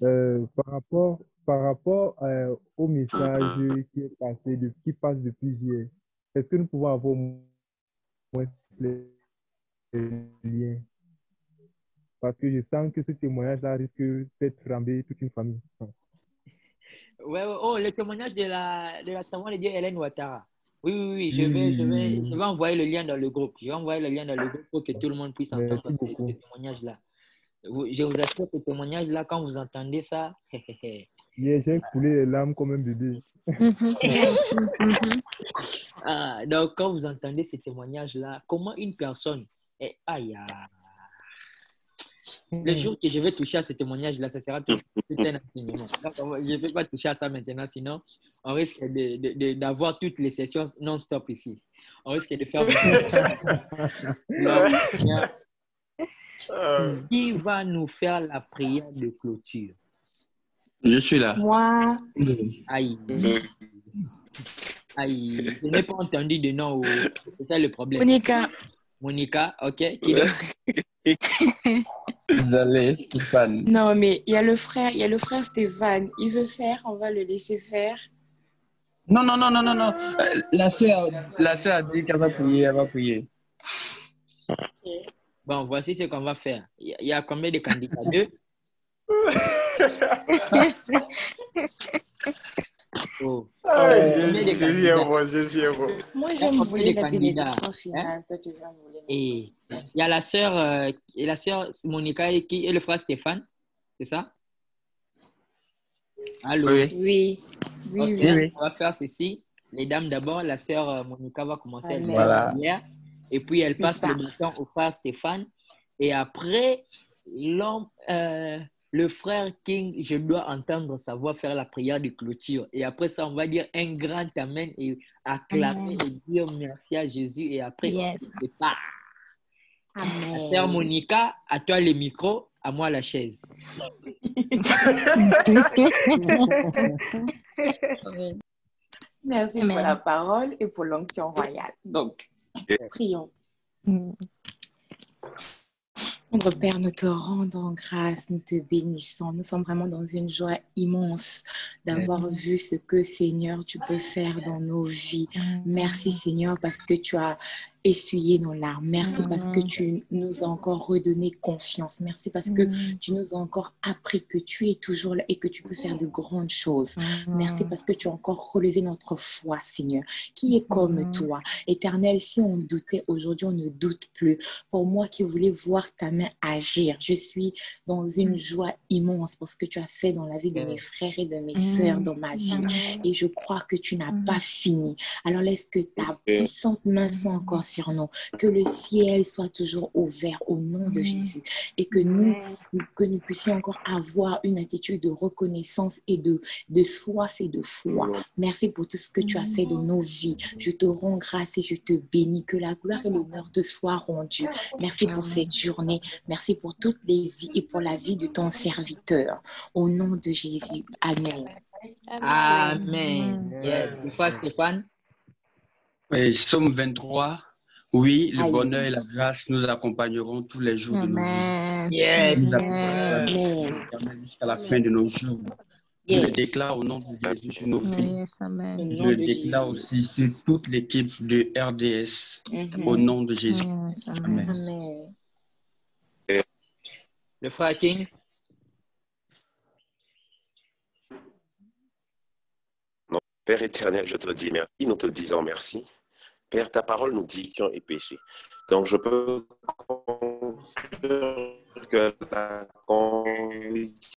Par rapport au message qui passe depuis hier, est-ce que nous pouvons avoir au moins les liens? Parce que je sens que ce témoignage-là risque de faire trembler toute une famille. Ouais. Oh, le témoignage de la témoin de Dieu, Hélène Ouattara. Oui. Je vais envoyer le lien dans le groupe. Je vais envoyer le lien dans le groupe pour que tout le monde puisse entendre ce témoignage-là. Je vous assure que ce témoignage-là, quand vous entendez ça, J'ai coulé les larmes comme un bébé. donc, quand vous entendez ce témoignage-là, comment une personne est... Aïe, le jour que je vais toucher à ce témoignage-là, ça sera tout un enseignement. Donc, je ne vais pas toucher à ça maintenant, sinon on risque d'avoir toutes les sessions non-stop ici. On risque de faire... Qui va nous faire la prière de clôture? Je suis là. Moi. Aïe. Je n'ai pas entendu de nom. C'est ça le problème. Monica, ok. Qui Désolé, Stéphane. Non, mais il y a le frère Stéphane. Il veut faire, on va le laisser faire. Non. La sœur a dit qu'elle va prier, elle va prier. Bon, voici ce qu'on va faire. Il y a combien de candidats? 2? Oh. Jésus est bon. Moi, j'aime voler la bénédiction finale. Toi, tu vas voler. Et il y a la sœur Monica et le frère Stéphane, c'est ça? Allô? Oui. On va faire ceci. Les dames d'abord, la sœur Monica va commencer à dire la prière. Et puis elle passe le bâton au frère Stéphane. Et après, le frère King, je dois entendre sa voix faire la prière de clôture. Et après ça, on va dire un grand amen et acclamer et dire merci à Jésus. Et après, c'est pas. Amen. Sœur Monica, à toi le micro, à moi la chaise. Merci pour la parole et pour l'onction royale. Donc, prions. Notre Père, nous te rendons grâce, nous te bénissons. Nous sommes vraiment dans une joie immense d'avoir vu ce que, Seigneur, tu peux faire dans nos vies. Merci, Seigneur, parce que tu as essuyé nos larmes. Merci parce que tu nous as encore redonné confiance. Merci parce que tu nous as encore appris que tu es toujours là et que tu peux faire de grandes choses. Merci parce que tu as encore relevé notre foi, Seigneur. Qui est comme toi? Éternel, si on doutait aujourd'hui, on ne doute plus. Pour moi qui voulais voir ta main agir, je suis dans une joie immense pour ce que tu as fait dans la vie de mes frères et de mes sœurs, dans ma vie. Et je crois que tu n'as pas fini. Alors laisse que ta puissante main soit encore sur nous, que le ciel soit toujours ouvert au nom de Jésus et que nous puissions encore avoir une attitude de reconnaissance et de soif et de foi. Merci pour tout ce que tu as fait dans nos vies. Je te rends grâce et je te bénis. Que la gloire et l'honneur te soient rendus. Merci pour cette journée. Merci pour toutes les vies et pour la vie de ton serviteur. Au nom de Jésus. Amen. Amen. Une fois, Stéphane. Oui, Somme 23. Oui, le bonheur et la grâce nous accompagneront tous les jours de nos vies. Nous accompagnerons jusqu'à la fin de nos jours. Je le Yes. déclare au nom de Jésus sur nos vies. Yes, amen. Au Je nom le de déclare Jésus. aussi sur toute l'équipe de RDS au Mhm. nom de Jésus. Yes, Amen. amen. Amen. Le frère King. Non. Père éternel, je te dis merci, nous te disons merci. Père, ta parole nous dit qui est péché. Donc, je peux conclure que la conviction